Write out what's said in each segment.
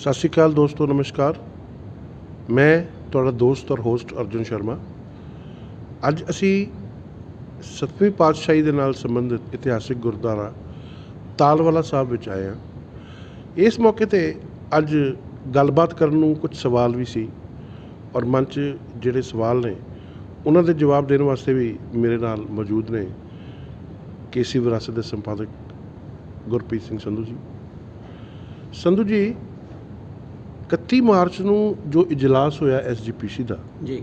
सत श्री अकाल दोस्तों, नमस्कार। मैं ਤੁਹਾਡਾ ਦੋਸਤ और होस्ट अर्जुन शर्मा। ਅੱਜ ਅਸੀਂ 7ਵੀਂ ਪਾਤਸ਼ਾਹੀ ਦੇ ਨਾਲ ਸੰਬੰਧਿਤ ਇਤਿਹਾਸਿਕ ਗੁਰਦੁਆਰਾ ਤਾਲਵਾਲਾ ਸਾਹਿਬ ਵਿੱਚ ਆਏ ਹਾਂ। ਇਸ ਮੌਕੇ 'ਤੇ ਅੱਜ ਗੱਲਬਾਤ ਕਰਨ ਨੂੰ ਕੁਝ ਸਵਾਲ ਵੀ ਸੀ ਔਰ ਮਨ 'ਚ ਜਿਹੜੇ ਸਵਾਲ ਨੇ ਉਹਨਾਂ ਦੇ ਜਵਾਬ ਦੇਣ ਵਾਸਤੇ ਵੀ ਮੇਰੇ ਨਾਲ ਮੌਜੂਦ ਨੇ ਕੇਸੀ ਵਿਰਾਸਤ ਦੇ ਸੰਪਾਦਕ ਗੁਰਪ੍ਰੀਤ ਸਿੰਘ ਸੰਧੂ ਜੀ। ਸੰਧੂ ਜੀ, 31 ਮਾਰਚ ਨੂੰ ਜੋ ਇਜਲਾਸ ਹੋਇਆ SGPC ਦਾ ਜੀ,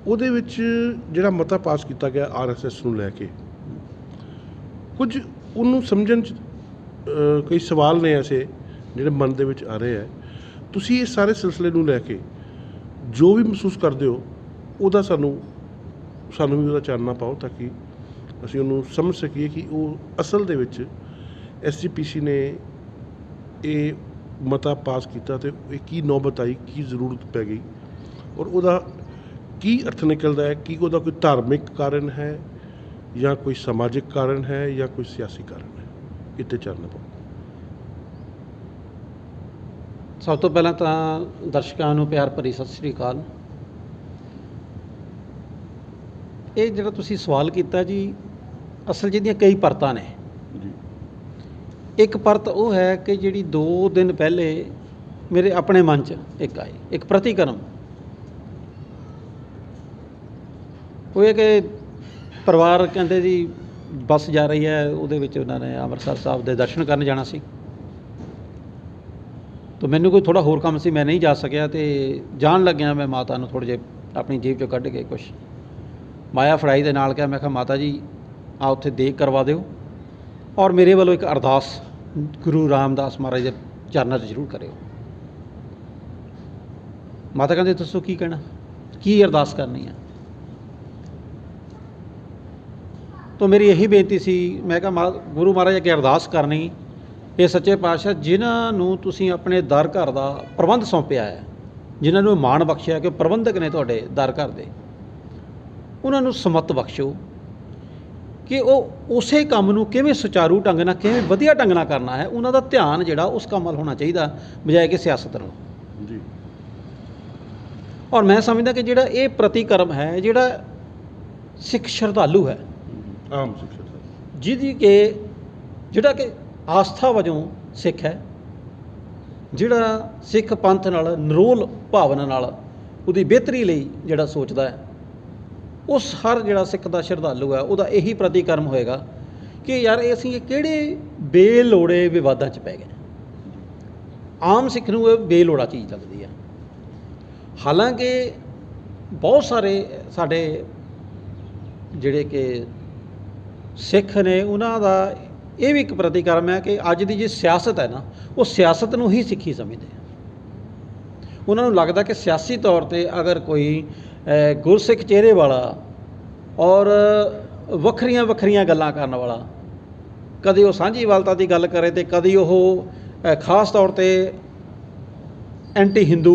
ਉਹਦੇ ਵਿੱਚ ਜਿਹੜਾ ਮਤਾ ਪਾਸ ਕੀਤਾ ਗਿਆ RSS ਨੂੰ ਲੈ ਕੇ, ਕੁਝ ਉਹਨੂੰ ਸਮਝਣ 'ਚ ਕਈ ਸਵਾਲ ਨੇ ਐਸੇ ਜਿਹੜੇ ਮਨ ਦੇ ਵਿੱਚ ਆ ਰਹੇ ਹੈ। ਤੁਸੀਂ ਇਸ ਸਾਰੇ ਸਿਲਸਿਲੇ ਨੂੰ ਲੈ ਕੇ ਜੋ ਵੀ ਮਹਿਸੂਸ ਕਰਦੇ ਹੋ ਉਹਦਾ ਸਾਨੂੰ ਵੀ ਉਹਦਾ ਚਾਨਣਾ ਪਾਓ ਤਾਂ ਕਿ ਅਸੀਂ ਉਹਨੂੰ ਸਮਝ ਸਕੀਏ ਕਿ ਉਹ ਅਸਲ ਦੇ ਵਿੱਚ SGPC ਨੇ ਇਹ ਮਤਾ ਪਾਸ ਕੀਤਾ ਤੇ ਇਹ ਕੀ ਨੌਬਤ ਆਈ, ਕੀ ਜ਼ਰੂਰਤ ਪੈ ਗਈ ਔਰ ਉਹਦਾ ਕੀ ਅਰਥ ਨਿਕਲਦਾ ਹੈ। ਕੀ ਉਹਦਾ ਕੋਈ ਧਾਰਮਿਕ ਕਾਰਨ ਹੈ ਜਾਂ ਕੋਈ ਸਮਾਜਿਕ ਕਾਰਨ ਹੈ ਜਾਂ ਕੋਈ ਸਿਆਸੀ ਕਾਰਨ ਹੈ, ਇੱਥੇ ਚਾਨਣਾ ਪਾਓ। ਸਭ ਤੋਂ ਪਹਿਲਾਂ ਤਾਂ ਦਰਸ਼ਕਾਂ ਨੂੰ ਪਿਆਰ ਭਰੀ ਸਤਿ ਸ੍ਰੀ ਅਕਾਲ। ਇਹ ਜਿਹੜਾ ਤੁਸੀਂ ਸਵਾਲ ਕੀਤਾ ਜੀ, ਅਸਲ ਜਿਹਦੀਆਂ ਕਈ ਪਰਤਾਂ ਨੇ। ਜੀ, ਇੱਕ ਪਰਤ ਉਹ ਹੈ ਕਿ ਜਿਹੜੀ 2 ਦਿਨ ਪਹਿਲੇ ਮੇਰੇ ਆਪਣੇ ਮਨ 'ਚ ਇੱਕ ਆਈ, ਇੱਕ ਪ੍ਰਤੀਕਰਮ। ਉਹ ਇਹ ਕਿ ਪਰਿਵਾਰ ਕਹਿੰਦੇ ਜੀ ਬੱਸ ਜਾ ਰਹੀ ਹੈ, ਉਹਦੇ ਵਿੱਚ ਉਹਨਾਂ ਨੇ ਅੰਮ੍ਰਿਤਸਰ ਸਾਹਿਬ ਦੇ ਦਰਸ਼ਨ ਕਰਨ ਜਾਣਾ ਸੀ। ਤਾਂ ਮੈਨੂੰ ਕੋਈ ਥੋੜ੍ਹਾ ਹੋਰ ਕੰਮ ਸੀ, ਮੈਂ ਨਹੀਂ ਜਾ ਸਕਿਆ। ਅਤੇ ਜਾਣ ਲੱਗਿਆ ਮੈਂ ਮਾਤਾ ਨੂੰ ਥੋੜ੍ਹੇ ਜਿਹੇ ਆਪਣੀ ਜੇਬ 'ਚੋਂ ਕੱਢ ਕੇ ਕੁਛ ਮਾਇਆ ਫੜਾਈ ਦੇ ਨਾਲ ਕਿਹਾ, ਮੈਂ ਕਿਹਾ ਮਾਤਾ ਜੀ ਆ ਉੱਥੇ ਦੇਗ ਕਰਵਾ ਦਿਓ ਔਰ ਮੇਰੇ ਵੱਲੋਂ ਇੱਕ ਅਰਦਾਸ ਗੁਰੂ ਰਾਮਦਾਸ ਮਹਾਰਾਜ ਦੇ ਚਰਨਾਂ 'ਚ ਜ਼ਰੂਰ ਕਰਿਓ। ਮਾਤਾ ਕਹਿੰਦੇ ਦੱਸੋ ਕੀ ਕਹਿਣਾ, ਕੀ ਅਰਦਾਸ ਕਰਨੀ ਹੈ। ਤਾਂ ਮੇਰੀ ਇਹੀ ਬੇਨਤੀ ਸੀ, ਮੈਂ ਕਿਹਾ ਗੁਰੂ ਮਹਾਰਾਜ ਅੱਗੇ ਅਰਦਾਸ ਕਰਨੀ, ਇਹ ਸੱਚੇ ਪਾਤਸ਼ਾਹ ਜਿਨ੍ਹਾਂ ਨੂੰ ਤੁਸੀਂ ਆਪਣੇ ਦਰ ਘਰ ਦਾ ਪ੍ਰਬੰਧ ਸੌਂਪਿਆ ਹੈ, ਜਿਨ੍ਹਾਂ ਨੂੰ ਮਾਣ ਬਖਸ਼ਿਆ ਕਿ ਪ੍ਰਬੰਧਕ ਨੇ ਤੁਹਾਡੇ ਦਰ ਘਰ ਦੇ, ਉਹਨਾਂ ਨੂੰ ਸਮੱਤ ਬਖਸ਼ੋ ਕਿ ਉਹ ਉਸੇ ਕੰਮ ਨੂੰ ਕਿਵੇਂ ਸੁਚਾਰੂ ਢੰਗ ਨਾਲ, ਕਿਵੇਂ ਵਧੀਆ ਢੰਗ ਨਾਲ ਕਰਨਾ ਹੈ। ਉਹਨਾਂ ਦਾ ਧਿਆਨ ਜਿਹੜਾ ਉਸ ਕੰਮ ਵੱਲ ਹੋਣਾ ਚਾਹੀਦਾ ਬਜਾਏ ਕਿ ਸਿਆਸਤ ਨੂੰ। ਜੀ, ਔਰ ਮੈਂ ਸਮਝਦਾ ਕਿ ਜਿਹੜਾ ਇਹ ਪ੍ਰਤੀਕਰਮ ਹੈ, ਜਿਹੜਾ ਸਿੱਖ ਸ਼ਰਧਾਲੂ ਹੈ, ਆਮ ਸਿੱਖਿਆ ਸਾਹਿਬ, ਜਿਹਦੀ ਕਿ ਜਿਹੜਾ ਕਿ ਆਸਥਾ ਵਜੋਂ ਸਿੱਖ ਹੈ, ਜਿਹੜਾ ਸਿੱਖ ਪੰਥ ਨਾਲ ਨਿਰੋਲ ਭਾਵਨਾ ਨਾਲ ਉਹਦੀ ਬਿਹਤਰੀ ਲਈ ਜਿਹੜਾ ਸੋਚਦਾ ਹੈ, ਉਸ ਹਰ ਜਿਹੜਾ ਸਿੱਖ ਦਾ ਸ਼ਰਧਾਲੂ ਹੈ ਉਹਦਾ ਇਹੀ ਪ੍ਰਤੀਕਰਮ ਹੋਏਗਾ ਕਿ ਯਾਰ ਅਸੀਂ ਇਹ ਕਿਹੜੇ ਬੇਲੋੜੇ ਵਿਵਾਦਾਂ 'ਚ ਪੈ ਗਏ। ਆਮ ਸਿੱਖ ਨੂੰ ਇਹ ਬੇਲੋੜਾ ਚੀਜ਼ ਲੱਗਦੀ ਹੈ। ਹਾਲਾਂਕਿ ਬਹੁਤ ਸਾਰੇ ਸਾਡੇ ਜਿਹੜੇ ਕਿ ਸਿੱਖ ਨੇ, ਉਹਨਾਂ ਦਾ ਇਹ ਵੀ ਇੱਕ ਪ੍ਰਤੀਕਰਮ ਹੈ ਕਿ ਅੱਜ ਦੀ ਜੇ ਸਿਆਸਤ ਹੈ ਨਾ, ਉਹ ਸਿਆਸਤ ਨੂੰ ਹੀ ਸਿੱਖੀ ਸਮਝਦੇ ਆ। ਉਹਨਾਂ ਨੂੰ ਲੱਗਦਾ ਕਿ ਸਿਆਸੀ ਤੌਰ 'ਤੇ ਅਗਰ ਕੋਈ ਗੁਰਸਿੱਖ ਚਿਹਰੇ ਵਾਲਾ ਔਰ ਵੱਖਰੀਆਂ ਵੱਖਰੀਆਂ ਗੱਲਾਂ ਕਰਨ ਵਾਲਾ, ਕਦੇ ਉਹ ਸਾਂਝੀਵਾਲਤਾ ਦੀ ਗੱਲ ਕਰੇ ਅਤੇ ਕਦੇ ਉਹ ਖਾਸ ਤੌਰ 'ਤੇ ਐਂਟੀ ਹਿੰਦੂ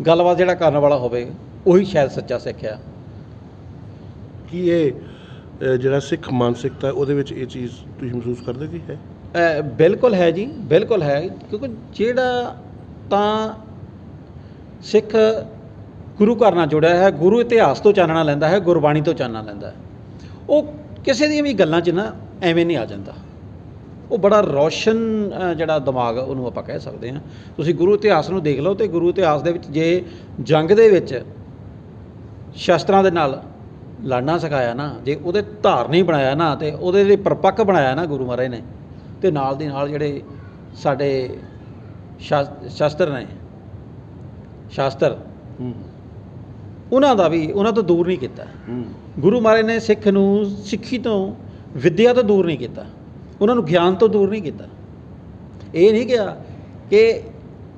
ਗੱਲਬਾਤ ਜਿਹੜਾ ਕਰਨ ਵਾਲਾ ਹੋਵੇ, ਉਹੀ ਸ਼ਾਇਦ ਸੱਚਾ ਸਿੱਖ ਆ। ਕੀ ਇਹ ਜਿਹੜਾ ਸਿੱਖ ਮਾਨਸਿਕਤਾ ਉਹਦੇ ਵਿੱਚ ਇਹ ਚੀਜ਼ ਤੁਸੀਂ ਮਹਿਸੂਸ ਕਰਦੇ ਕਿ ਹੈ? ਬਿਲਕੁਲ ਹੈ ਜੀ, ਬਿਲਕੁਲ ਹੈ। ਕਿਉਂਕਿ ਜਿਹੜਾ ਤਾਂ ਸਿੱਖ ਗੁਰੂ ਘਰ ਨਾਲ ਜੁੜਿਆ ਹੈ, ਗੁਰੂ ਇਤਿਹਾਸ ਤੋਂ ਚਾਨਣਾ ਲੈਂਦਾ ਹੈ, ਗੁਰਬਾਣੀ ਤੋਂ ਚਾਨਣਾ ਲੈਂਦਾ ਹੈ, ਉਹ ਕਿਸੇ ਦੀਆਂ ਵੀ ਗੱਲਾਂ 'ਚ ਨਾ ਐਵੇਂ ਨਹੀਂ ਆ ਜਾਂਦਾ। ਉਹ ਬੜਾ ਰੌਸ਼ਨ ਜਿਹੜਾ ਦਿਮਾਗ ਉਹਨੂੰ ਆਪਾਂ ਕਹਿ ਸਕਦੇ ਹਾਂ। ਤੁਸੀਂ ਗੁਰੂ ਇਤਿਹਾਸ ਨੂੰ ਦੇਖ ਲਓ ਅਤੇ ਗੁਰੂ ਇਤਿਹਾਸ ਦੇ ਵਿੱਚ ਜੇ ਜੰਗ ਦੇ ਵਿੱਚ ਸ਼ਸਤਰਾਂ ਦੇ ਨਾਲ ਲੜਨਾ ਸਿਖਾਇਆ ਨਾ, ਜੇ ਉਹਦੇ ਧਾਰਨੀ ਬਣਾਇਆ ਨਾ, ਅਤੇ ਉਹਦੇ ਲਈ ਪਰਪੱਕ ਬਣਾਇਆ ਨਾ ਗੁਰੂ ਮਹਾਰਾਜ ਨੇ, ਅਤੇ ਨਾਲ ਦੀ ਨਾਲ ਜਿਹੜੇ ਸਾਡੇ ਸ਼ਾਸਤਰ ਨੇ, ਸ਼ਾਸਤਰ, ਉਹਨਾਂ ਦਾ ਵੀ ਉਹਨਾਂ ਤੋਂ ਦੂਰ ਨਹੀਂ ਕੀਤਾ। ਗੁਰੂ ਮਹਾਰਾਜ ਨੇ ਸਿੱਖ ਨੂੰ ਸਿੱਖੀ ਤੋਂ, ਵਿੱਦਿਆ ਤੋਂ ਦੂਰ ਨਹੀਂ ਕੀਤਾ, ਉਹਨਾਂ ਨੂੰ ਗਿਆਨ ਤੋਂ ਦੂਰ ਨਹੀਂ ਕੀਤਾ। ਇਹ ਨਹੀਂ ਕਿਹਾ ਕਿ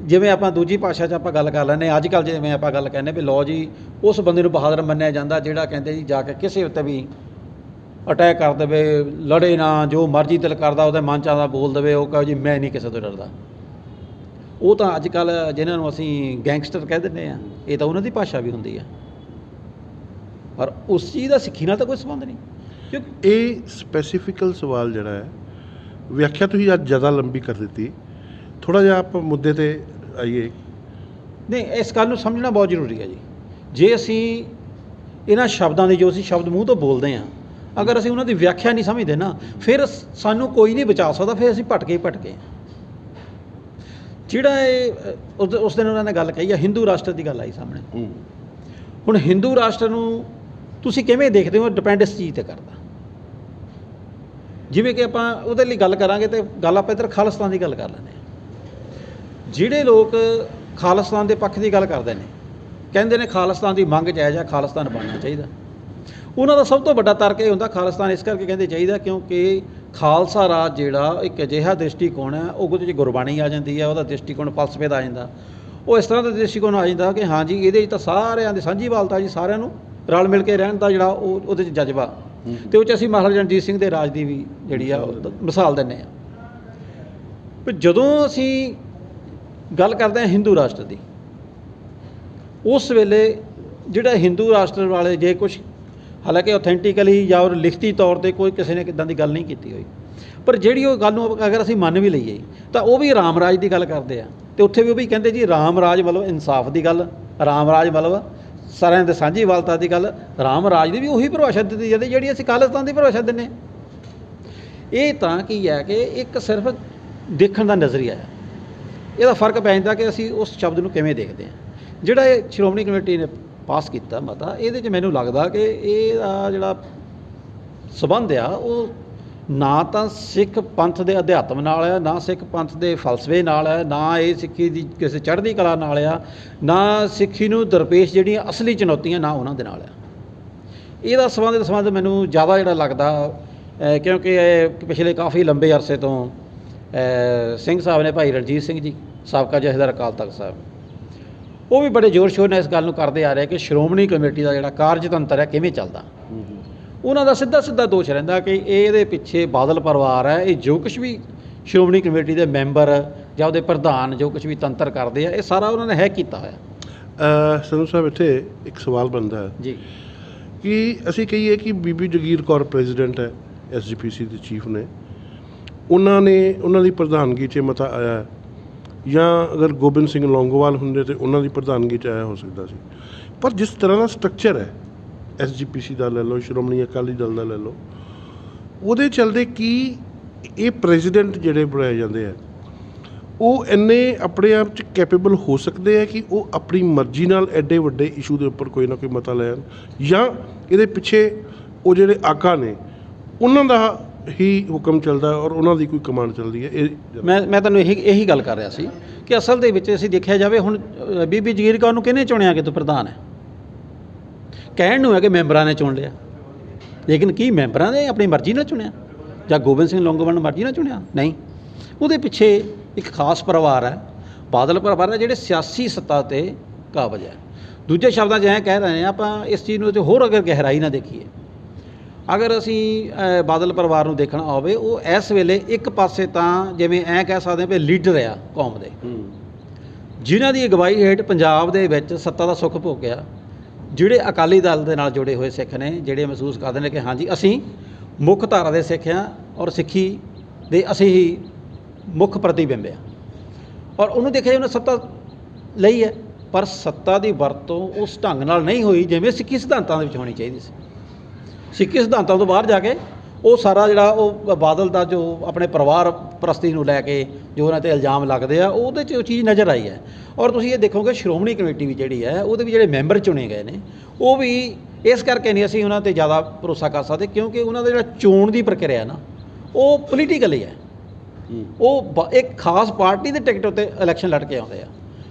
ਜਿਵੇਂ ਆਪਾਂ ਦੂਜੀ ਭਾਸ਼ਾ 'ਚ ਆਪਾਂ ਗੱਲ ਕਰ ਲੈਂਦੇ ਹਾਂ, ਅੱਜ ਕੱਲ੍ਹ ਜਿਵੇਂ ਆਪਾਂ ਗੱਲ ਕਹਿੰਦੇ ਵੀ ਲਓ ਜੀ ਉਸ ਬੰਦੇ ਨੂੰ ਬਹਾਦਰ ਮੰਨਿਆ ਜਾਂਦਾ ਜਿਹੜਾ ਕਹਿੰਦੇ ਜੀ ਜਾ ਕੇ ਕਿਸੇ ਉੱਤੇ ਵੀ ਅਟੈਕ ਕਰ ਦੇਵੇ, ਲੜੇ ਨਾ, ਜੋ ਮਰਜ਼ੀ ਦਿਲ ਕਰਦਾ ਉਹਦੇ ਮਨ 'ਚ ਆਉਂਦਾ ਬੋਲ ਦੇਵੇ, ਉਹ ਕਹੋ ਜੀ ਮੈਂ ਨਹੀਂ ਕਿਸੇ ਤੋਂ ਡਰਦਾ। ਉਹ ਤਾਂ ਅੱਜ ਕੱਲ੍ਹ ਜਿਹਨਾਂ ਨੂੰ ਅਸੀਂ ਗੈਂਗਸਟਰ ਕਹਿ ਦਿੰਦੇ ਹਾਂ, ਇਹ ਤਾਂ ਉਹਨਾਂ ਦੀ ਭਾਸ਼ਾ ਵੀ ਹੁੰਦੀ ਹੈ, ਪਰ ਉਸ ਚੀਜ਼ ਦਾ ਸਿੱਖੀ ਨਾਲ ਤਾਂ ਕੋਈ ਸੰਬੰਧ ਨਹੀਂ। ਕਿਉਂਕਿ ਇਹ ਸਪੈਸੀਫਿਕਲ ਸਵਾਲ ਜਿਹੜਾ ਹੈ, ਵਿਆਖਿਆ ਤੁਸੀਂ ਅੱਜ ਜ਼ਿਆਦਾ ਲੰਬੀ ਕਰ ਦਿੱਤੀ। ਥੋੜ੍ਹਾ ਜਿਹਾ ਆਪਾਂ ਮੁੱਦੇ 'ਤੇ ਆਈਏ। ਨਹੀਂ, ਇਸ ਗੱਲ ਨੂੰ ਸਮਝਣਾ ਬਹੁਤ ਜ਼ਰੂਰੀ ਹੈ ਜੀ। ਜੇ ਅਸੀਂ ਇਹਨਾਂ ਸ਼ਬਦਾਂ ਦੇ, ਜੋ ਅਸੀਂ ਸ਼ਬਦ ਮੂੰਹ ਤੋਂ ਬੋਲਦੇ ਹਾਂ, ਅਗਰ ਅਸੀਂ ਉਹਨਾਂ ਦੀ ਵਿਆਖਿਆ ਨਹੀਂ ਸਮਝਦੇ ਨਾ, ਫਿਰ ਸਾਨੂੰ ਕੋਈ ਨਹੀਂ ਬਚਾ ਸਕਦਾ, ਫਿਰ ਅਸੀਂ ਭਟਕੇ ਹੀ ਭਟਕੇ। ਜਿਹੜਾ ਇਹ ਉਸ ਦਿਨ ਉਹਨਾਂ ਨੇ ਗੱਲ ਕਹੀ ਆ, ਹਿੰਦੂ ਰਾਸ਼ਟਰ ਦੀ ਗੱਲ ਆਈ ਸਾਹਮਣੇ। ਹੁਣ ਹਿੰਦੂ ਰਾਸ਼ਟਰ ਨੂੰ ਤੁਸੀਂ ਕਿਵੇਂ ਦੇਖਦੇ ਹੋ, ਡਿਪੈਂਡ ਇਸ ਚੀਜ਼ 'ਤੇ ਕਰਦਾ। ਜਿਵੇਂ ਕਿ ਆਪਾਂ ਉਹਦੇ ਲਈ ਗੱਲ ਕਰਾਂਗੇ ਤਾਂ ਗੱਲ ਆਪਾਂ ਇੱਧਰ ਖਾਲਿਸਤਾਨ ਦੀ ਗੱਲ ਕਰ ਲੈਂਦੇ ਹਾਂ। ਜਿਹੜੇ ਲੋਕ ਖਾਲਿਸਤਾਨ ਦੇ ਪੱਖ ਦੀ ਗੱਲ ਕਰਦੇ ਨੇ, ਕਹਿੰਦੇ ਨੇ ਖਾਲਿਸਤਾਨ ਦੀ ਮੰਗ ਜਾਇਜ਼ ਆ, ਖਾਲਿਸਤਾਨ ਬਣਨਾ ਚਾਹੀਦਾ, ਉਹਨਾਂ ਦਾ ਸਭ ਤੋਂ ਵੱਡਾ ਤਰਕ ਇਹ ਹੁੰਦਾ ਖਾਲਿਸਤਾਨ ਇਸ ਕਰਕੇ ਕਹਿੰਦੇ ਚਾਹੀਦਾ ਕਿਉਂਕਿ ਖਾਲਸਾ ਰਾਜ ਜਿਹੜਾ ਇੱਕ ਅਜਿਹਾ ਦ੍ਰਿਸ਼ਟੀਕੋਣ ਹੈ, ਉਹਦੇ 'ਚ ਗੁਰਬਾਣੀ ਆ ਜਾਂਦੀ ਹੈ, ਉਹਦਾ ਦ੍ਰਿਸ਼ਟੀਕੋਣ ਫਲਸਫੇ ਦਾ ਆ ਜਾਂਦਾ, ਉਹ ਇਸ ਤਰ੍ਹਾਂ ਦਾ ਦ੍ਰਿਸ਼ਟੀਕੋਣ ਆ ਜਾਂਦਾ ਕਿ ਹਾਂਜੀ ਇਹਦੇ 'ਚ ਤਾਂ ਸਾਰਿਆਂ ਦੀ ਸਾਂਝੀਵਾਲਤਾ ਜੀ, ਸਾਰਿਆਂ ਨੂੰ ਰਲ ਮਿਲ ਕੇ ਰਹਿਣ ਦਾ ਜਿਹੜਾ ਉਹਦੇ 'ਚ ਜਜ਼ਬਾ, ਅਤੇ ਉਹ 'ਚ ਅਸੀਂ ਮਹਾਰਾਜਾ ਰਣਜੀਤ ਸਿੰਘ ਦੇ ਰਾਜ ਦੀ ਵੀ ਜਿਹੜੀ ਆ ਮਿਸਾਲ ਦਿੰਦੇ ਹਾਂ। ਪਰ ਜਦੋਂ ਅਸੀਂ ਗੱਲ ਕਰਦੇ ਹਾਂ ਹਿੰਦੂ ਰਾਸ਼ਟਰ ਦੀ, ਉਸ ਵੇਲੇ ਜਿਹੜਾ ਹਿੰਦੂ ਰਾਸ਼ਟਰ ਵਾਲੇ ਜੇ ਕੁਛ, ਹਾਲਾਂਕਿ ਔਥੈਂਟਿਕਲੀ ਜਾਂ ਉਹ ਲਿਖਤੀ ਤੌਰ 'ਤੇ ਕੋਈ ਕਿਸੇ ਨੇ ਕਿੱਦਾਂ ਦੀ ਗੱਲ ਨਹੀਂ ਕੀਤੀ ਹੋਈ, ਪਰ ਜਿਹੜੀ ਉਹ ਗੱਲ ਨੂੰ ਅਗਰ ਅਸੀਂ ਮੰਨ ਵੀ ਲਈਏ ਤਾਂ ਉਹ ਵੀ ਰਾਮ ਰਾਜ ਦੀ ਗੱਲ ਕਰਦੇ ਆ, ਅਤੇ ਉੱਥੇ ਵੀ ਉਹ ਵੀ ਕਹਿੰਦੇ ਜੀ ਰਾਮ ਰਾਜ ਮਤਲਬ ਇਨਸਾਫ ਦੀ ਗੱਲ, ਰਾਮ ਰਾਜ ਮਤਲਬ ਸਾਰਿਆਂ ਦੇ ਸਾਂਝੀਵਾਲਤਾ ਦੀ ਗੱਲ। ਰਾਮ ਰਾਜ ਦੀ ਵੀ ਉਹੀ ਪਰਿਭਾਸ਼ਾ ਦਿੱਤੀ ਜਾਂਦੀ ਜਿਹੜੀ ਅਸੀਂ ਖਾਲਿਸਤਾਨ ਦੀ ਪਰਿਭਾਸ਼ਾ ਦਿੰਦੇ। ਇਹ ਤਾਂ ਕੀ ਹੈ ਕਿ ਇੱਕ ਸਿਰਫ ਦੇਖਣ ਦਾ ਨਜ਼ਰੀਆ ਹੈ, ਇਹਦਾ ਫਰਕ ਪੈ ਜਾਂਦਾ ਕਿ ਅਸੀਂ ਉਸ ਸ਼ਬਦ ਨੂੰ ਕਿਵੇਂ ਦੇਖਦੇ ਹਾਂ। ਜਿਹੜਾ ਇਹ ਸ਼੍ਰੋਮਣੀ ਕਮੇਟੀ ਨੇ ਪਾਸ ਕੀਤਾ ਮਤਾ, ਇਹਦੇ 'ਚ ਮੈਨੂੰ ਲੱਗਦਾ ਕਿ ਇਹਦਾ ਜਿਹੜਾ ਸੰਬੰਧ ਆ ਉਹ ਨਾ ਤਾਂ ਸਿੱਖ ਪੰਥ ਦੇ ਅਧਿਆਤਮ ਨਾਲ ਆ, ਨਾ ਸਿੱਖ ਪੰਥ ਦੇ ਫਲਸਫੇ ਨਾਲ ਹੈ, ਨਾ ਇਹ ਸਿੱਖੀ ਦੀ ਕਿਸੇ ਚੜ੍ਹਦੀ ਕਲਾ ਨਾਲ ਆ, ਨਾ ਸਿੱਖੀ ਨੂੰ ਦਰਪੇਸ਼ ਜਿਹੜੀਆਂ ਅਸਲੀ ਚੁਣੌਤੀਆਂ ਨਾ ਉਹਨਾਂ ਦੇ ਨਾਲ ਆ। ਇਹਦਾ ਸੰਬੰਧ ਮੈਨੂੰ ਜ਼ਿਆਦਾ ਜਿਹੜਾ ਲੱਗਦਾ, ਕਿਉਂਕਿ ਇਹ ਪਿਛਲੇ ਕਾਫੀ ਲੰਬੇ ਅਰਸੇ ਤੋਂ ਸਿੰਘ ਸਾਹਿਬ ਨੇ, ਭਾਈ ਰਣਜੀਤ ਸਿੰਘ ਜੀ ਸਾਬਕਾ ਜਥੇਦਾਰ ਅਕਾਲ ਤਖਤ ਸਾਹਿਬ, ਉਹ ਵੀ ਬੜੇ ਜ਼ੋਰ ਸ਼ੋਰ ਨਾਲ ਇਸ ਗੱਲ ਨੂੰ ਕਰਦੇ ਆ ਰਹੇ ਕਿ ਸ਼੍ਰੋਮਣੀ ਕਮੇਟੀ ਦਾ ਜਿਹੜਾ ਕਾਰਜਤੰਤਰ ਹੈ ਕਿਵੇਂ ਚੱਲਦਾ। ਉਹਨਾਂ ਦਾ ਸਿੱਧਾ ਦੋਸ਼ ਰਹਿੰਦਾ ਕਿ ਇਹਦੇ ਪਿੱਛੇ ਬਾਦਲ ਪਰਿਵਾਰ ਹੈ, ਇਹ ਜੋ ਕੁਛ ਵੀ ਸ਼੍ਰੋਮਣੀ ਕਮੇਟੀ ਦੇ ਮੈਂਬਰ ਜਾਂ ਉਹਦੇ ਪ੍ਰਧਾਨ ਜੋ ਕੁਛ ਵੀ ਤੰਤਰ ਕਰਦੇ ਆ, ਇਹ ਸਾਰਾ ਉਹਨਾਂ ਨੇ ਹੈਕ ਕੀਤਾ ਹੋਇਆ। ਸੰਧੂ ਸਾਹਿਬ, ਇੱਥੇ ਇੱਕ ਸਵਾਲ ਬਣਦਾ ਹੈ ਜੀ ਕਿ ਅਸੀਂ ਕਹੀਏ ਕਿ ਬੀਬੀ ਜਗੀਰ ਕੌਰ ਪ੍ਰੈਜ਼ੀਡੈਂਟ ਹੈ, SGPC ਦੇ ਚੀਫ ਨੇ, ਉਹਨਾਂ ਦੀ ਪ੍ਰਧਾਨਗੀ 'ਚ ਮਤਾ ਆਇਆ, ਜਾਂ ਅਗਰ ਗੋਬਿੰਦ ਸਿੰਘ ਲੌਂਗੋਵਾਲ ਹੁੰਦੇ ਤਾਂ ਉਹਨਾਂ ਦੀ ਪ੍ਰਧਾਨਗੀ 'ਚ ਆਇਆ ਹੋ ਸਕਦਾ ਸੀ। ਪਰ ਜਿਸ ਤਰ੍ਹਾਂ ਦਾ ਸਟਰਕਚਰ ਹੈ SGPC ਦਾ ਲੈ ਲਓ, ਸ਼੍ਰੋਮਣੀ ਅਕਾਲੀ ਦਲ ਦਾ ਲੈ ਲਓ, ਉਹਦੇ ਚਲਦੇ ਕੀ ਇਹ ਪ੍ਰੈਜ਼ੀਡੈਂਟ ਜਿਹੜੇ ਬਣਾਏ ਜਾਂਦੇ ਆ ਉਹ ਇੰਨੇ ਆਪਣੇ ਆਪ 'ਚ ਕੈਪੇਬਲ ਹੋ ਸਕਦੇ ਆ ਕਿ ਉਹ ਆਪਣੀ ਮਰਜ਼ੀ ਨਾਲ ਐਡੇ ਵੱਡੇ ਇਸ਼ੂ ਦੇ ਉੱਪਰ ਕੋਈ ਨਾ ਕੋਈ ਮਤਾ ਲੈਣ, ਜਾਂ ਇਹਦੇ ਪਿੱਛੇ ਉਹ ਜਿਹੜੇ ਆਕਾ ਨੇ ਉਹਨਾਂ ਦਾ ਹੀ ਹੁਕਮ ਚੱਲਦਾ ਔਰ ਉਹਨਾਂ ਦੀ ਕੋਈ ਕਮਾਂਡ ਚੱਲਦੀ ਹੈ? ਇਹ ਮੈਂ ਤੁਹਾਨੂੰ ਇਹੀ ਗੱਲ ਕਰ ਰਿਹਾ ਸੀ ਕਿ ਅਸਲ ਦੇ ਵਿੱਚ ਅਸੀਂ ਦੇਖਿਆ ਜਾਵੇ, ਹੁਣ ਬੀਬੀ ਜਗੀਰ ਕੌਰ ਨੂੰ ਕਿਹਨੇ ਚੁਣਿਆ ਕਿ ਤੂੰ ਪ੍ਰਧਾਨ ਹੈ? ਕਹਿਣ ਨੂੰ ਹੈ ਕਿ ਮੈਂਬਰਾਂ ਨੇ ਚੁਣ ਲਿਆ, ਲੇਕਿਨ ਕੀ ਮੈਂਬਰਾਂ ਨੇ ਆਪਣੀ ਮਰਜ਼ੀ ਨਾਲ ਚੁਣਿਆ ਜਾਂ ਗੋਬਿੰਦ ਸਿੰਘ ਲੌਂਗੋਵਾਲ ਨੂੰ ਮਰਜ਼ੀ ਨਾਲ ਚੁਣਿਆ? ਨਹੀਂ, ਉਹਦੇ ਪਿੱਛੇ ਇੱਕ ਖਾਸ ਪਰਿਵਾਰ ਹੈ, ਬਾਦਲ ਪਰਿਵਾਰ ਹੈ, ਜਿਹੜੇ ਸਿਆਸੀ ਸੱਤਾ 'ਤੇ ਕਾਬਜ਼ ਹੈ। ਦੂਜੇ ਸ਼ਬਦਾਂ 'ਚ ਐਂ ਕਹਿ ਰਹੇ ਨੇ ਆਪਾਂ, ਇਸ ਚੀਜ਼ ਨੂੰ ਹੋਰ ਅਗਰ ਗਹਿਰਾਈ ਨਾਲ ਦੇਖੀਏ, ਅਗਰ ਅਸੀਂ ਬਾਦਲ ਪਰਿਵਾਰ ਨੂੰ ਦੇਖਣਾ ਹੋਵੇ, ਉਹ ਇਸ ਵੇਲੇ ਇੱਕ ਪਾਸੇ ਤਾਂ ਜਿਵੇਂ ਐਂ ਕਹਿ ਸਕਦੇ ਵੀ ਲੀਡਰ ਆ ਕੌਮ ਦੇ, ਜਿਨ੍ਹਾਂ ਦੀ ਅਗਵਾਈ ਹੇਠ ਪੰਜਾਬ ਦੇ ਵਿੱਚ ਸੱਤਾ ਦਾ ਸੁੱਖ ਭੋਗਿਆ, ਜਿਹੜੇ ਅਕਾਲੀ ਦਲ ਦੇ ਨਾਲ ਜੁੜੇ ਹੋਏ ਸਿੱਖ ਨੇ, ਜਿਹੜੇ ਮਹਿਸੂਸ ਕਰਦੇ ਨੇ ਕਿ ਹਾਂਜੀ ਅਸੀਂ ਮੁੱਖ ਧਾਰਾ ਦੇ ਸਿੱਖ ਹਾਂ ਔਰ ਸਿੱਖੀ ਦੇ ਅਸੀਂ ਹੀ ਮੁੱਖ ਪ੍ਰਤੀਬਿੰਬ ਆ, ਔਰ ਉਹਨੂੰ ਦੇਖਿਆ ਉਹਨੇ ਸੱਤਾ ਲਈ ਹੈ, ਪਰ ਸੱਤਾ ਦੀ ਵਰਤੋਂ ਉਸ ਢੰਗ ਨਾਲ ਨਹੀਂ ਹੋਈ ਜਿਵੇਂ ਸਿੱਖੀ ਸਿਧਾਂਤਾਂ ਦੇ ਵਿੱਚ ਹੋਣੀ ਚਾਹੀਦੀ ਸੀ। ਸਿੱਖੀ ਸਿਧਾਂਤਾਂ ਤੋਂ ਬਾਹਰ ਜਾ ਕੇ ਉਹ ਸਾਰਾ ਜਿਹੜਾ ਉਹ ਬਾਦਲ ਦਾ ਜੋ ਆਪਣੇ ਪਰਿਵਾਰ ਪ੍ਰਸਤੀ ਨੂੰ ਲੈ ਕੇ ਜੋ ਉਹਨਾਂ 'ਤੇ ਇਲਜ਼ਾਮ ਲੱਗਦੇ ਆ, ਉਹਦੇ 'ਚ ਉਹ ਚੀਜ਼ ਨਜ਼ਰ ਆਈ ਹੈ। ਔਰ ਤੁਸੀਂ ਇਹ ਦੇਖੋਗੇ ਸ਼੍ਰੋਮਣੀ ਕਮੇਟੀ ਵੀ ਜਿਹੜੀ ਹੈ, ਉਹਦੇ ਵੀ ਜਿਹੜੇ ਮੈਂਬਰ ਚੁਣੇ ਗਏ ਨੇ, ਉਹ ਵੀ ਇਸ ਕਰਕੇ ਨਹੀਂ ਅਸੀਂ ਉਹਨਾਂ 'ਤੇ ਜ਼ਿਆਦਾ ਭਰੋਸਾ ਕਰ ਸਕਦੇ, ਕਿਉਂਕਿ ਉਹਨਾਂ ਦਾ ਜਿਹੜਾ ਚੋਣ ਦੀ ਪ੍ਰਕਿਰਿਆ ਨਾ ਉਹ ਪੋਲੀਟੀਕਲੀ ਹੈ। ਉਹ ਇੱਕ ਖਾਸ ਪਾਰਟੀ ਦੇ ਟਿਕਟ ਉੱਤੇ ਇਲੈਕਸ਼ਨ ਲੜ ਕੇ ਆਉਂਦੇ ਆ,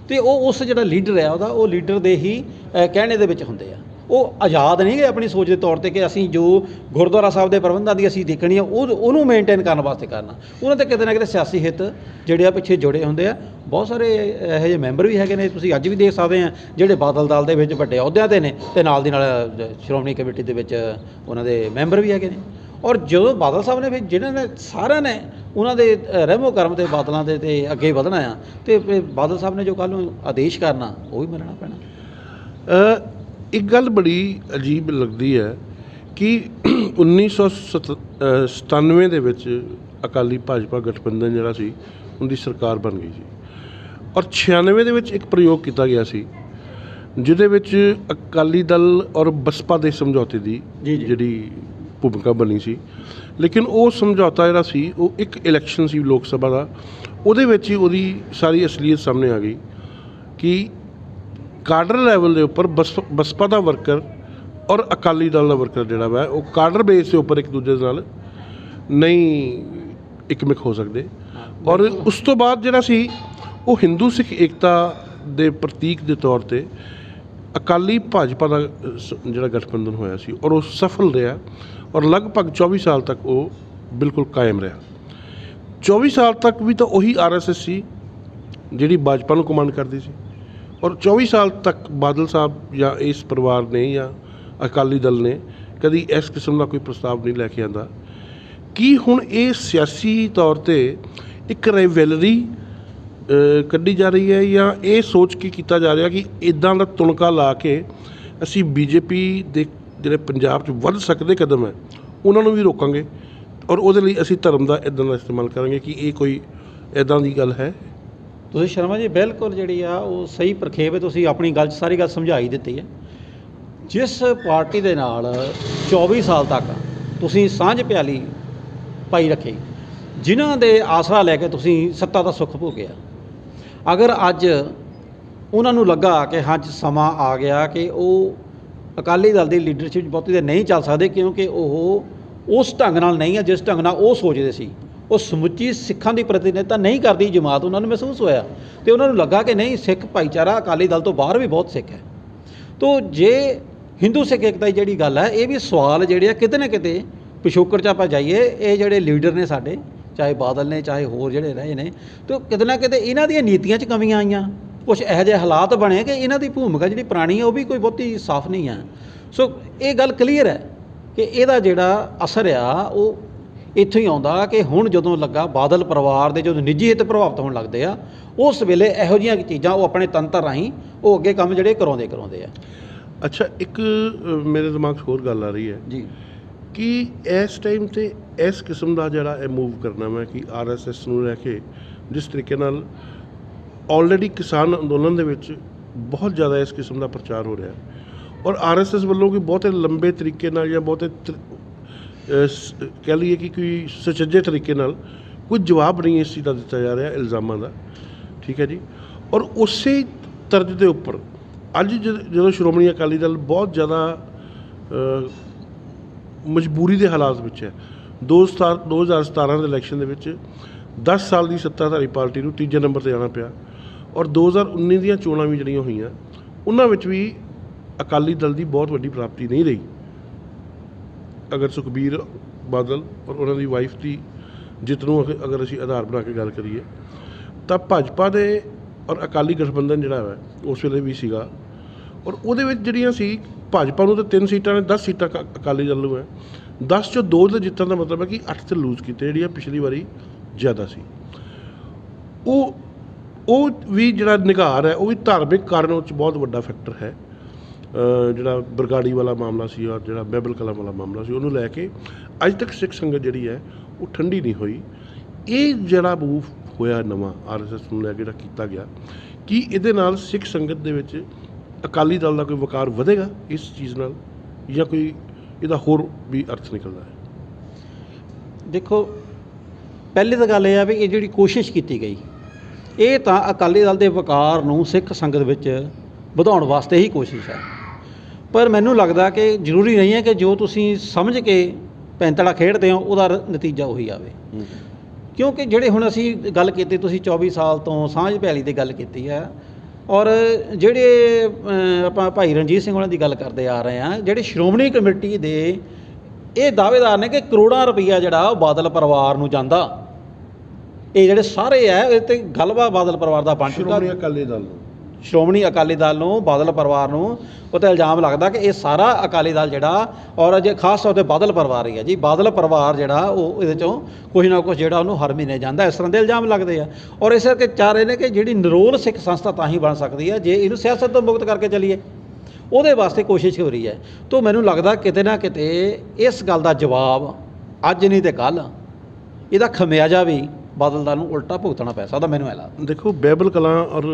ਅਤੇ ਉਹ ਉਸ ਜਿਹੜਾ ਲੀਡਰ ਹੈ ਉਹਦਾ, ਉਹ ਲੀਡਰ ਦੇ ਹੀ ਕਹਿਣੇ ਦੇ ਵਿੱਚ ਹੁੰਦੇ ਆ। ਉਹ ਆਜ਼ਾਦ ਨਹੀਂ ਗਏ ਆਪਣੀ ਸੋਚ ਦੇ ਤੌਰ 'ਤੇ ਕਿ ਅਸੀਂ ਜੋ ਗੁਰਦੁਆਰਾ ਸਾਹਿਬ ਦੇ ਪ੍ਰਬੰਧਾਂ ਦੀ ਅਸੀਂ ਦੇਖਣੀ ਆ ਉਹਨੂੰ ਮੇਨਟੇਨ ਕਰਨ ਵਾਸਤੇ ਕਰਨਾ। ਉਹਨਾਂ 'ਤੇ ਕਿਤੇ ਨਾ ਕਿਤੇ ਸਿਆਸੀ ਹਿੱਤ ਜਿਹੜੇ ਆ ਪਿੱਛੇ ਜੁੜੇ ਹੁੰਦੇ ਆ। ਬਹੁਤ ਸਾਰੇ ਇਹੋ ਜਿਹੇ ਮੈਂਬਰ ਵੀ ਹੈਗੇ ਨੇ, ਤੁਸੀਂ ਅੱਜ ਵੀ ਦੇਖ ਸਕਦੇ ਆ, ਜਿਹੜੇ ਬਾਦਲ ਦਲ ਦੇ ਵਿੱਚ ਵੱਡੇ ਅਹੁਦਿਆਂ 'ਤੇ ਨੇ, ਅਤੇ ਨਾਲ ਦੀ ਨਾਲ ਸ਼੍ਰੋਮਣੀ ਕਮੇਟੀ ਦੇ ਵਿੱਚ ਉਹਨਾਂ ਦੇ ਮੈਂਬਰ ਵੀ ਹੈਗੇ ਨੇ। ਔਰ ਜਦੋਂ ਬਾਦਲ ਸਾਹਿਬ ਨੇ ਫਿਰ ਜਿਹਨਾਂ ਨੇ ਸਾਰਿਆਂ ਨੇ ਉਹਨਾਂ ਦੇ ਰਹਿਮੋ ਕਰਮ ਤੇ ਬਾਦਲਾਂ ਦੇ ਤੇ ਅੱਗੇ ਵਧਣਾ ਆ, ਅਤੇ ਬਾਦਲ ਸਾਹਿਬ ਨੇ ਜੋ ਕੱਲ੍ਹ ਨੂੰ ਆਦੇਸ਼ ਕਰਨਾ ਉਹ ਵੀ ਮੰਨਣਾ ਪੈਣਾ। ਇੱਕ ਗੱਲ ਬੜੀ ਅਜੀਬ ਲੱਗਦੀ ਹੈ ਕਿ 1997 ਦੇ ਵਿੱਚ ਅਕਾਲੀ ਭਾਜਪਾ ਗਠਬੰਧਨ ਜਿਹੜਾ ਸੀ ਉਹਦੀ ਸਰਕਾਰ ਬਣ ਗਈ ਸੀ। ਔਰ 96 ਦੇ ਵਿੱਚ ਇੱਕ ਪ੍ਰਯੋਗ ਕੀਤਾ ਗਿਆ ਸੀ ਜਿਹਦੇ ਵਿੱਚ ਅਕਾਲੀ ਦਲ ਔਰ ਬਸਪਾ ਦੇ ਸਮਝੌਤੇ ਦੀ ਜਿਹੜੀ ਭੂਮਿਕਾ ਬਣੀ ਸੀ। ਲੇਕਿਨ ਉਹ ਸਮਝੌਤਾ ਜਿਹੜਾ ਸੀ ਉਹ ਇੱਕ ਇਲੈਕਸ਼ਨ ਸੀ ਲੋਕ ਸਭਾ ਦਾ, ਉਹਦੇ ਵਿੱਚ ਹੀ ਉਹਦੀ ਸਾਰੀ ਅਸਲੀਅਤ ਸਾਹਮਣੇ ਆ ਗਈ ਕਿ ਕਾਡਰ ਲੈਵਲ ਦੇ ਉੱਪਰ ਬਸਪਾ ਦਾ ਵਰਕਰ ਔਰ ਅਕਾਲੀ ਦਲ ਦਾ ਵਰਕਰ ਜਿਹੜਾ ਵਾ ਉਹ ਕਾਡਰ ਬੇਸ ਦੇ ਉੱਪਰ ਇੱਕ ਦੂਜੇ ਦੇ ਨਾਲ ਨਹੀਂ ਇੱਕਮਿਕ ਹੋ ਸਕਦੇ। ਔਰ ਉਸ ਤੋਂ ਬਾਅਦ ਜਿਹੜਾ ਸੀ ਉਹ ਹਿੰਦੂ ਸਿੱਖ ਏਕਤਾ ਦੇ ਪ੍ਰਤੀਕ ਦੇ ਤੌਰ 'ਤੇ ਅਕਾਲੀ ਭਾਜਪਾ ਦਾ ਜਿਹੜਾ ਗਠਬੰਧਨ ਹੋਇਆ ਸੀ ਔਰ ਉਹ ਸਫਲ ਰਿਹਾ ਔਰ ਲਗਭਗ 24 ਸਾਲ ਤੱਕ ਉਹ ਬਿਲਕੁਲ ਕਾਇਮ ਰਿਹਾ। 24 ਸਾਲ ਤੱਕ ਵੀ ਤਾਂ ਉਹੀ RSS ਸੀ ਜਿਹੜੀ ਭਾਜਪਾ ਨੂੰ ਕਮਾਂਡ ਕਰਦੀ ਸੀ, ਔਰ 24 ਸਾਲ ਤੱਕ ਬਾਦਲ ਸਾਹਿਬ ਜਾਂ ਇਸ ਪਰਿਵਾਰ ਨੇ ਜਾਂ ਅਕਾਲੀ ਦਲ ਨੇ ਕਦੀ ਇਸ ਕਿਸਮ ਦਾ ਕੋਈ ਪ੍ਰਸਤਾਵ ਨਹੀਂ ਲੈ ਕੇ ਆਂਦਾ। ਕੀ ਹੁਣ ਇਹ ਸਿਆਸੀ ਤੌਰ 'ਤੇ ਇੱਕ ਰਾਈਵੈਲਰੀ ਕੱਢੀ ਜਾ ਰਹੀ ਹੈ ਜਾਂ ਇਹ ਸੋਚ ਕੇ ਕੀਤਾ ਜਾ ਰਿਹਾ ਕਿ ਇੱਦਾਂ ਦਾ ਤੁਣਕਾ ਲਾ ਕੇ ਅਸੀਂ BJP ਦੇ ਜਿਹੜੇ ਪੰਜਾਬ 'ਚ ਵੱਧ ਸਕਦੇ ਕਦਮ ਹੈ ਉਹਨਾਂ ਨੂੰ ਵੀ ਰੋਕਾਂਗੇ ਔਰ ਉਹਦੇ ਲਈ ਅਸੀਂ ਧਰਮ ਦਾ ਇੱਦਾਂ ਦਾ ਇਸਤੇਮਾਲ ਕਰਾਂਗੇ? ਕਿ ਇਹ ਕੋਈ ਇੱਦਾਂ ਦੀ ਗੱਲ ਹੈ? ਤੁਸੀਂ ਸ਼ਰਮਾ ਜੀ ਬਿਲਕੁਲ ਜਿਹੜੀ ਆ ਉਹ ਸਹੀ ਪ੍ਰਖੇਪ ਹੈ, ਤੁਸੀਂ ਆਪਣੀ ਗੱਲ 'ਚ ਸਾਰੀ ਗੱਲ ਸਮਝਾਈ ਦਿੱਤੀ ਹੈ। ਜਿਸ ਪਾਰਟੀ ਦੇ ਨਾਲ 24 ਸਾਲ ਤੱਕ ਤੁਸੀਂ ਸਾਂਝ ਪਿਆਲੀ ਪਾਈ ਰੱਖੀ, ਜਿਨ੍ਹਾਂ ਦੇ ਆਸਰਾ ਲੈ ਕੇ ਤੁਸੀਂ ਸੱਤਾ ਦਾ ਸੁੱਖ ਭੋਗਿਆ, ਅਗਰ ਅੱਜ ਉਹਨਾਂ ਨੂੰ ਲੱਗਾ ਕਿ ਹਾਂ ਸਮਾਂ ਆ ਗਿਆ ਕਿ ਉਹ ਅਕਾਲੀ ਦਲ ਦੀ ਲੀਡਰਸ਼ਿਪ ਬਹੁਤੀ ਦੇ ਨਹੀਂ ਚੱਲ ਸਕਦੇ ਕਿਉਂਕਿ ਉਹ ਉਸ ਢੰਗ ਨਾਲ ਨਹੀਂ ਹੈ ਜਿਸ ਢੰਗ ਨਾਲ ਉਹ ਸੋਚਦੇ ਸੀ, ਉਹ ਸਮੁੱਚੀ ਸਿੱਖਾਂ ਦੀ ਪ੍ਰਤੀਨਿਧਤਾ ਨਹੀਂ ਕਰਦੀ ਜਮਾਤ, ਉਹਨਾਂ ਨੂੰ ਮਹਿਸੂਸ ਹੋਇਆ ਅਤੇ ਉਹਨਾਂ ਨੂੰ ਲੱਗਾ ਕਿ ਨਹੀਂ ਸਿੱਖ ਭਾਈਚਾਰਾ ਅਕਾਲੀ ਦਲ ਤੋਂ ਬਾਹਰ ਵੀ ਬਹੁਤ ਸਿੱਖ ਹੈ। ਤੋ ਜੇ ਹਿੰਦੂ ਸਿੱਖ ਏਕਤਾ ਦੀ ਜਿਹੜੀ ਗੱਲ ਹੈ ਇਹ ਵੀ ਸਵਾਲ ਜਿਹੜੇ ਆ ਕਿਤੇ ਨਾ ਕਿਤੇ ਪਿਛੋਕੜ 'ਚ ਆਪਾਂ ਜਾਈਏ, ਇਹ ਜਿਹੜੇ ਲੀਡਰ ਨੇ ਸਾਡੇ ਚਾਹੇ ਬਾਦਲ ਨੇ ਚਾਹੇ ਹੋਰ ਜਿਹੜੇ ਰਹੇ ਨੇ, ਤਾਂ ਕਿਤੇ ਨਾ ਕਿਤੇ ਇਹਨਾਂ ਦੀਆਂ ਨੀਤੀਆਂ 'ਚ ਕਮੀਆਂ ਆਈਆਂ, ਕੁਛ ਇਹੋ ਜਿਹੇ ਹਾਲਾਤ ਬਣੇ ਕਿ ਇਹਨਾਂ ਦੀ ਭੂਮਿਕਾ ਜਿਹੜੀ ਪੁਰਾਣੀ ਹੈ ਉਹ ਵੀ ਕੋਈ ਬਹੁਤੀ ਸਾਫ਼ ਨਹੀਂ ਹੈ। ਸੋ ਇਹ ਗੱਲ ਕਲੀਅਰ ਹੈ ਕਿ ਇਹਦਾ ਜਿਹੜਾ ਅਸਰ ਆ ਉਹ ਇੱਥੋਂ ਹੀ ਆਉਂਦਾ ਕਿ ਹੁਣ ਜਦੋਂ ਲੱਗਾ ਬਾਦਲ ਪਰਿਵਾਰ ਦੇ ਜਦੋਂ ਨਿੱਜੀ ਹਿੱਤ ਪ੍ਰਭਾਵਿਤ ਹੋਣ ਲੱਗਦੇ ਆ, ਉਸ ਵੇਲੇ ਇਹੋ ਜਿਹੀਆਂ ਚੀਜ਼ਾਂ ਉਹ ਆਪਣੇ ਤੰਤਰ ਰਾਹੀਂ ਉਹ ਅੱਗੇ ਕੰਮ ਜਿਹੜੇ ਕਰਾਉਂਦੇ ਆ। ਅੱਛਾ, ਇੱਕ ਮੇਰੇ ਦਿਮਾਗ 'ਚ ਹੋਰ ਗੱਲ ਆ ਰਹੀ ਹੈ ਜੀ ਕਿ ਇਸ ਟਾਈਮ 'ਤੇ ਇਸ ਕਿਸਮ ਦਾ ਜਿਹੜਾ ਇਹ ਮੂਵ ਕਰਨਾ ਮੈਂ ਕਿ RSS ਨੂੰ ਲੈ ਕੇ ਜਿਸ ਤਰੀਕੇ ਨਾਲ ਆਲਰੇਡੀ ਕਿਸਾਨ ਅੰਦੋਲਨ ਦੇ ਵਿੱਚ ਬਹੁਤ ਜ਼ਿਆਦਾ ਇਸ ਕਿਸਮ ਦਾ ਪ੍ਰਚਾਰ ਹੋ ਰਿਹਾ ਔਰ RSS ਵੱਲੋਂ ਕੋਈ ਬਹੁਤੇ ਲੰਬੇ ਤਰੀਕੇ ਨਾਲ ਜਾਂ ਬਹੁਤੇ ਕਹਿ ਲਈਏ ਕਿ ਕੋਈ ਸੁਚੱਜੇ ਤਰੀਕੇ ਨਾਲ ਕੋਈ ਜਵਾਬ ਨਹੀਂ ਇਸ ਚੀਜ਼ ਦਾ ਦਿੱਤਾ ਜਾ ਰਿਹਾ ਇਲਜ਼ਾਮਾਂ ਦਾ, ਠੀਕ ਹੈ ਜੀ। ਔਰ ਉਸੇ ਤਰਜ਼ ਦੇ ਉੱਪਰ ਅੱਜ ਜਦੋਂ ਸ਼੍ਰੋਮਣੀ ਅਕਾਲੀ ਦਲ ਬਹੁਤ ਜ਼ਿਆਦਾ ਮਜਬੂਰੀ ਦੇ ਹਾਲਾਤ ਵਿੱਚ ਹੈ, 2017 ਦੇ ਇਲੈਕਸ਼ਨ ਦੇ ਵਿੱਚ 10 ਸਾਲ ਦੀ ਸੱਤਾਧਾਰੀ ਪਾਰਟੀ ਨੂੰ ਤੀਜੇ ਨੰਬਰ 'ਤੇ ਆਉਣਾ ਪਿਆ ਔਰ 2019 ਦੀਆਂ ਚੋਣਾਂ ਵੀ ਜਿਹੜੀਆਂ ਹੋਈਆਂ ਉਹਨਾਂ ਵਿੱਚ ਵੀ ਅਕਾਲੀ ਦਲ ਦੀ ਬਹੁਤ ਵੱਡੀ ਪ੍ਰਾਪਤੀ ਨਹੀਂ ਰਹੀ। ਅਗਰ ਸੁਖਬੀਰ ਬਾਦਲ ਔਰ ਉਹਨਾਂ ਦੀ ਵਾਈਫ ਦੀ ਜਿੱਤ ਨੂੰ ਅਗਰ ਅਸੀਂ ਆਧਾਰ ਬਣਾ ਕੇ ਗੱਲ ਕਰੀਏ ਤਾਂ ਭਾਜਪਾ ਦੇ ਔਰ ਅਕਾਲੀ ਗਠਬੰਧਨ ਜਿਹੜਾ ਹੈ ਉਸ ਵੇਲੇ ਵੀ ਸੀਗਾ ਔਰ ਉਹਦੇ ਵਿੱਚ ਜਿਹੜੀਆਂ ਸੀ ਭਾਜਪਾ ਨੂੰ ਤਾਂ 3 ਸੀਟਾਂ ਨੇ, 10 ਸੀਟਾਂ ਅਕਾਲੀ ਦਲ ਨੂੰ ਹੈ, 10 'ਚੋਂ 2 ਦੇ ਜਿੱਤਣ ਦਾ ਮਤਲਬ ਹੈ ਕਿ 8 ਤੇ ਲੂਜ਼ ਕੀਤੇ, ਜਿਹੜੀਆਂ ਪਿਛਲੀ ਵਾਰੀ ਜ਼ਿਆਦਾ ਸੀ। ਉਹ ਵੀ ਜਿਹੜਾ ਨਿਗਾਰ ਹੈ ਉਹ ਵੀ ਧਾਰਮਿਕ ਕਾਰਨ ਉਹ 'ਚ ਬਹੁਤ ਵੱਡਾ ਫੈਕਟਰ ਹੈ। ਜਿਹੜਾ ਬਰਗਾੜੀ ਵਾਲਾ ਮਾਮਲਾ ਸੀ ਔਰ ਜਿਹੜਾ ਬਹਿਬਲ ਕਲਾਂ ਵਾਲਾ ਮਾਮਲਾ ਸੀ ਉਹਨੂੰ ਲੈ ਕੇ ਅੱਜ ਤੱਕ ਸਿੱਖ ਸੰਗਤ ਜਿਹੜੀ ਹੈ ਉਹ ਠੰਡੀ ਨਹੀਂ ਹੋਈ। ਇਹ ਜਿਹੜਾ ਮੂਵ ਹੋਇਆ ਨਵਾਂ RSS ਨੂੰ ਲੈ ਕੇ ਜਿਹੜਾ ਕੀਤਾ ਗਿਆ, ਕੀ ਇਹਦੇ ਨਾਲ ਸਿੱਖ ਸੰਗਤ ਦੇ ਵਿੱਚ ਅਕਾਲੀ ਦਲ ਦਾ ਕੋਈ ਵਕਾਰ ਵਧੇਗਾ ਇਸ ਚੀਜ਼ ਨਾਲ ਜਾਂ ਕੋਈ ਇਹਦਾ ਹੋਰ ਵੀ ਅਰਥ ਨਿਕਲਦਾ ਹੈ? ਦੇਖੋ, ਪਹਿਲੀ ਤਾਂ ਗੱਲ ਇਹ ਆ ਵੀ ਇਹ ਜਿਹੜੀ ਕੋਸ਼ਿਸ਼ ਕੀਤੀ ਗਈ ਇਹ ਤਾਂ ਅਕਾਲੀ ਦਲ ਦੇ ਵਕਾਰ ਨੂੰ ਸਿੱਖ ਸੰਗਤ ਵਿੱਚ ਵਧਾਉਣ ਵਾਸਤੇ ਹੀ ਕੋਸ਼ਿਸ਼ ਹੈ, ਪਰ ਮੈਨੂੰ ਲੱਗਦਾ ਕਿ ਜ਼ਰੂਰੀ ਨਹੀਂ ਹੈ ਕਿ ਜੋ ਤੁਸੀਂ ਸਮਝ ਕੇ ਪੈਂਤੜਾ ਖੇਡਦੇ ਹੋ ਉਹਦਾ ਨਤੀਜਾ ਉਹੀ ਆਵੇ। ਕਿਉਂਕਿ ਜਿਹੜੇ ਹੁਣ ਅਸੀਂ ਗੱਲ ਕੀਤੀ, ਤੁਸੀਂ 24 ਸਾਲ ਤੋਂ ਸਾਂਝ ਪਿਆਲੀ ਦੀ ਗੱਲ ਕੀਤੀ ਹੈ ਔਰ ਜਿਹੜੇ ਆਪਾਂ ਭਾਈ ਰਣਜੀਤ ਸਿੰਘ ਉਹਨਾਂ ਦੀ ਗੱਲ ਕਰਦੇ ਆ ਰਹੇ ਹਾਂ, ਜਿਹੜੇ ਸ਼੍ਰੋਮਣੀ ਕਮੇਟੀ ਦੇ ਇਹ ਦਾਅਵੇਦਾਰ ਨੇ ਕਿ ਕਰੋੜਾਂ ਰੁਪਈਆ ਜਿਹੜਾ ਉਹ ਬਾਦਲ ਪਰਿਵਾਰ ਨੂੰ ਜਾਂਦਾ, ਇਹ ਜਿਹੜੇ ਸਾਰੇ ਹੈ ਇਹ ਤੇ ਗੱਲਬਾਤ ਬਾਦਲ ਪਰਿਵਾਰ ਦਾ ਬਣ ਚੁੱਕਾ। ਸ਼੍ਰੋਮਣੀ ਅਕਾਲੀ ਦਲ ਨੂੰ ਬਾਦਲ ਪਰਿਵਾਰ ਨੂੰ ਉਹ 'ਤੇ ਇਲਜ਼ਾਮ ਲੱਗਦਾ ਕਿ ਇਹ ਸਾਰਾ ਅਕਾਲੀ ਦਲ ਜਿਹੜਾ ਔਰ ਜੇ ਖਾਸ ਤੌਰ 'ਤੇ ਬਾਦਲ ਪਰਿਵਾਰ ਹੀ ਹੈ ਜੀ, ਬਾਦਲ ਪਰਿਵਾਰ ਜਿਹੜਾ ਉਹ ਇਹਦੇ 'ਚੋਂ ਕੁਛ ਨਾ ਕੁਛ ਜਿਹੜਾ ਉਹਨੂੰ ਹਰ ਮਹੀਨੇ ਜਾਂਦਾ, ਇਸ ਤਰ੍ਹਾਂ ਦੇ ਇਲਜ਼ਾਮ ਲੱਗਦੇ ਆ। ਔਰ ਇਸ ਕਰਕੇ ਚਾਹ ਰਹੇ ਨੇ ਕਿ ਜਿਹੜੀ ਨਿਰੋਲ ਸਿੱਖ ਸੰਸਥਾ ਤਾਂ ਹੀ ਬਣ ਸਕਦੀ ਹੈ ਜੇ ਇਹਨੂੰ ਸਿਆਸਤ ਤੋਂ ਮੁਕਤ ਕਰਕੇ ਚੱਲੀਏ, ਉਹਦੇ ਵਾਸਤੇ ਕੋਸ਼ਿਸ਼ ਹੋ ਰਹੀ ਹੈ। ਤਾਂ ਮੈਨੂੰ ਲੱਗਦਾ ਕਿਤੇ ਨਾ ਕਿਤੇ ਇਸ ਗੱਲ ਦਾ ਜਵਾਬ ਅੱਜ ਨਹੀਂ ਤੇ ਕੱਲ੍ਹ ਇਹਦਾ ਖਮਿਆਜਾ ਵੀ ਬਾਦਲ ਦਲ ਨੂੰ ਉਲਟਾ ਭੁਗਤਣਾ ਪੈ ਸਕਦਾ, ਮੈਨੂੰ ਇਹ ਲੱਗਦਾ। ਦੇਖੋ, ਬਹਿਬਲ ਕਲਾਂ ਔਰ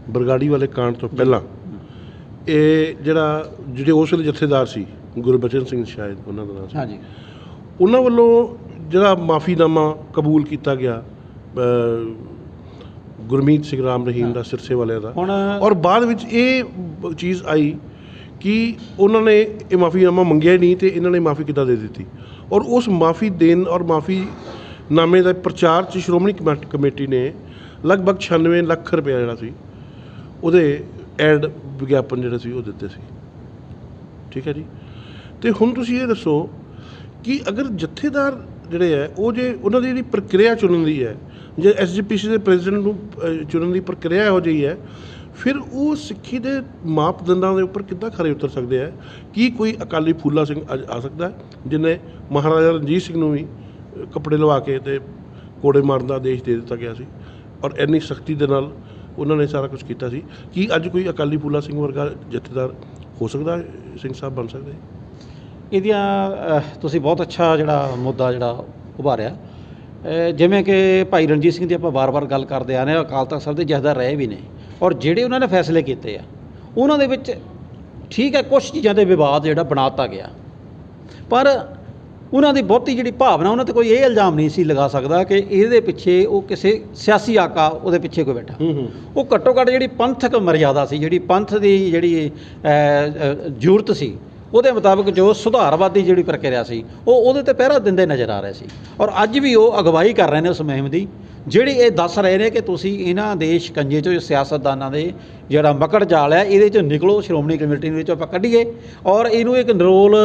ਬਰਗਾੜੀ ਵਾਲੇ ਕਾਂਡ ਤੋਂ ਪਹਿਲਾਂ ਇਹ ਜਿਹੜੇ ਉਸ ਵੇਲੇ ਜਥੇਦਾਰ ਸੀ, ਗੁਰਬਚਨ ਸਿੰਘ ਸ਼ਾਇਦ ਉਹਨਾਂ ਦਾ ਨਾਮ ਸੀ, ਹਾਂਜੀ, ਉਹਨਾਂ ਵੱਲੋਂ ਜਿਹੜਾ ਮਾਫੀਨਾਮਾ ਕਬੂਲ ਕੀਤਾ ਗਿਆ ਗੁਰਮੀਤ ਸਿੰਘ ਰਾਮ ਰਹੀਮ ਦਾ, ਸਿਰਸੇ ਵਾਲਿਆਂ ਦਾ, ਹੁਣ ਔਰ ਬਾਅਦ ਵਿੱਚ ਇਹ ਚੀਜ਼ ਆਈ ਕਿ ਉਹਨਾਂ ਨੇ ਇਹ ਮਾਫੀਨਾਮਾ ਮੰਗਿਆ ਹੀ ਨਹੀਂ, ਅਤੇ ਇਹਨਾਂ ਨੇ ਮਾਫੀ ਕਿੱਦਾਂ ਦੇ ਦਿੱਤੀ। ਔਰ ਉਸ ਮਾਫੀ ਦੇਣ ਔਰ ਮਾਫੀਨਾਮੇ ਦਾ ਪ੍ਰਚਾਰ 'ਚ ਸ਼੍ਰੋਮਣੀ ਕਮੇਟੀ ਨੇ ਲਗਭਗ 96 ਲੱਖ ਰੁਪਇਆ ਜਿਹੜਾ ਸੀ ਉਹਦੇ ਐਡ ਵਿਗਿਆਪਨ ਜਿਹੜੇ ਸੀ ਉਹ ਦਿੱਤੇ ਸੀ। ਠੀਕ ਹੈ ਜੀ। ਅਤੇ ਹੁਣ ਤੁਸੀਂ ਇਹ ਦੱਸੋ ਕਿ ਅਗਰ ਜਥੇਦਾਰ ਜਿਹੜੇ ਹੈ ਉਹ ਜੇ ਉਹਨਾਂ ਦੀ ਜਿਹੜੀ ਪ੍ਰਕਿਰਿਆ ਚੁਣਨ ਦੀ ਹੈ, ਜੇ SGPC ਦੇ ਪ੍ਰੈਜ਼ੀਡੈਂਟ ਨੂੰ ਚੁਣਨ ਦੀ ਪ੍ਰਕਿਰਿਆ ਇਹੋ ਜਿਹੀ ਹੈ, ਫਿਰ ਉਹ ਸਿੱਖੀ ਦੇ ਮਾਪਦੰਡਾਂ ਦੇ ਉੱਪਰ ਕਿੱਦਾਂ ਖਰੇ ਉਤਰ ਸਕਦੇ ਹੈ? ਕੀ ਕੋਈ ਅਕਾਲੀ ਫੂਲਾ ਸਿੰਘ ਅੱਜ ਆ ਸਕਦਾ ਜਿਹਨੇ ਮਹਾਰਾਜਾ ਰਣਜੀਤ ਸਿੰਘ ਨੂੰ ਵੀ ਕੱਪੜੇ ਲਵਾ ਕੇ ਅਤੇ ਕੋੜੇ ਮਾਰਨ ਦਾ ਆਦੇਸ਼ ਦੇ ਦਿੱਤਾ ਗਿਆ ਸੀ, ਔਰ ਇੰਨੀ ਸਖਤੀ ਦੇ ਨਾਲ ਉਹਨਾਂ ਨੇ ਸਾਰਾ ਕੁਝ ਕੀਤਾ ਸੀ? ਕੀ ਅੱਜ ਕੋਈ ਅਕਾਲੀ ਫੂਲਾ ਸਿੰਘ ਵਰਗਾ ਜਥੇਦਾਰ ਹੋ ਸਕਦਾ, ਸਿੰਘ ਸਾਹਿਬ ਬਣ ਸਕਦੇ? ਇਹਦੀਆਂ ਤੁਸੀਂ ਬਹੁਤ ਅੱਛਾ ਜਿਹੜਾ ਮੁੱਦਾ ਜਿਹੜਾ ਉਭਾਰਿਆ। ਜਿਵੇਂ ਕਿ ਭਾਈ ਰਣਜੀਤ ਸਿੰਘ ਦੀ ਆਪਾਂ ਵਾਰ-ਵਾਰ ਗੱਲ ਕਰਦੇ ਆ ਰਹੇ, ਅਕਾਲ ਤਖਤ ਸਾਹਿਬ ਦੇ ਜਥੇਦਾਰ ਰਹੇ ਵੀ ਨੇ, ਔਰ ਜਿਹੜੇ ਉਹਨਾਂ ਨੇ ਫੈਸਲੇ ਕੀਤੇ ਆ ਉਹਨਾਂ ਦੇ ਵਿੱਚ ਠੀਕ ਹੈ ਕੁਛ ਚੀਜ਼ਾਂ ਦੇ ਵਿਵਾਦ ਜਿਹੜਾ ਬਣਾ ਦਿੱਤਾ ਗਿਆ, ਪਰ ਉਹਨਾਂ ਦੀ ਬਹੁਤੀ ਜਿਹੜੀ ਭਾਵਨਾ, ਉਹਨਾਂ 'ਤੇ ਕੋਈ ਇਹ ਇਲਜ਼ਾਮ ਨਹੀਂ ਸੀ ਲਗਾ ਸਕਦਾ ਕਿ ਇਹਦੇ ਪਿੱਛੇ ਉਹ ਕਿਸੇ ਸਿਆਸੀ ਆਕਾ ਉਹਦੇ ਪਿੱਛੇ ਕੋਈ ਬੈਠਾ। ਉਹ ਘੱਟੋ ਘੱਟ ਜਿਹੜੀ ਪੰਥਕ ਮਰਿਆਦਾ ਸੀ, ਜਿਹੜੀ ਪੰਥ ਦੀ ਜਿਹੜੀ ਜ਼ਰੂਰਤ ਸੀ, ਉਹਦੇ ਮੁਤਾਬਕ ਜੋ ਸੁਧਾਰਵਾਦੀ ਜਿਹੜੀ ਪ੍ਰਕਿਰਿਆ ਸੀ ਉਹ ਉਹਦੇ 'ਤੇ ਪਹਿਰਾ ਦਿੰਦੇ ਨਜ਼ਰ ਆ ਰਹੇ ਸੀ। ਔਰ ਅੱਜ ਵੀ ਉਹ ਅਗਵਾਈ ਕਰ ਰਹੇ ਨੇ ਉਸ ਮੁਹਿੰਮ ਦੀ, ਜਿਹੜੀ ਇਹ ਦੱਸ ਰਹੇ ਨੇ ਕਿ ਤੁਸੀਂ ਇਹਨਾਂ ਦੇ ਸ਼ਿਕੰਜੇ 'ਚੋਂ, ਸਿਆਸਤਦਾਨਾਂ ਦੇ ਜਿਹੜਾ ਮਕੜ ਜਾਲ ਹੈ, ਇਹਦੇ 'ਚੋਂ ਨਿਕਲੋ, ਸ਼੍ਰੋਮਣੀ ਕਮੇਟੀ ਦੇ ਵਿੱਚੋਂ ਆਪਾਂ ਕੱਢੀਏ ਔਰ ਇਹਨੂੰ ਇੱਕ ਨਿਰੋਲ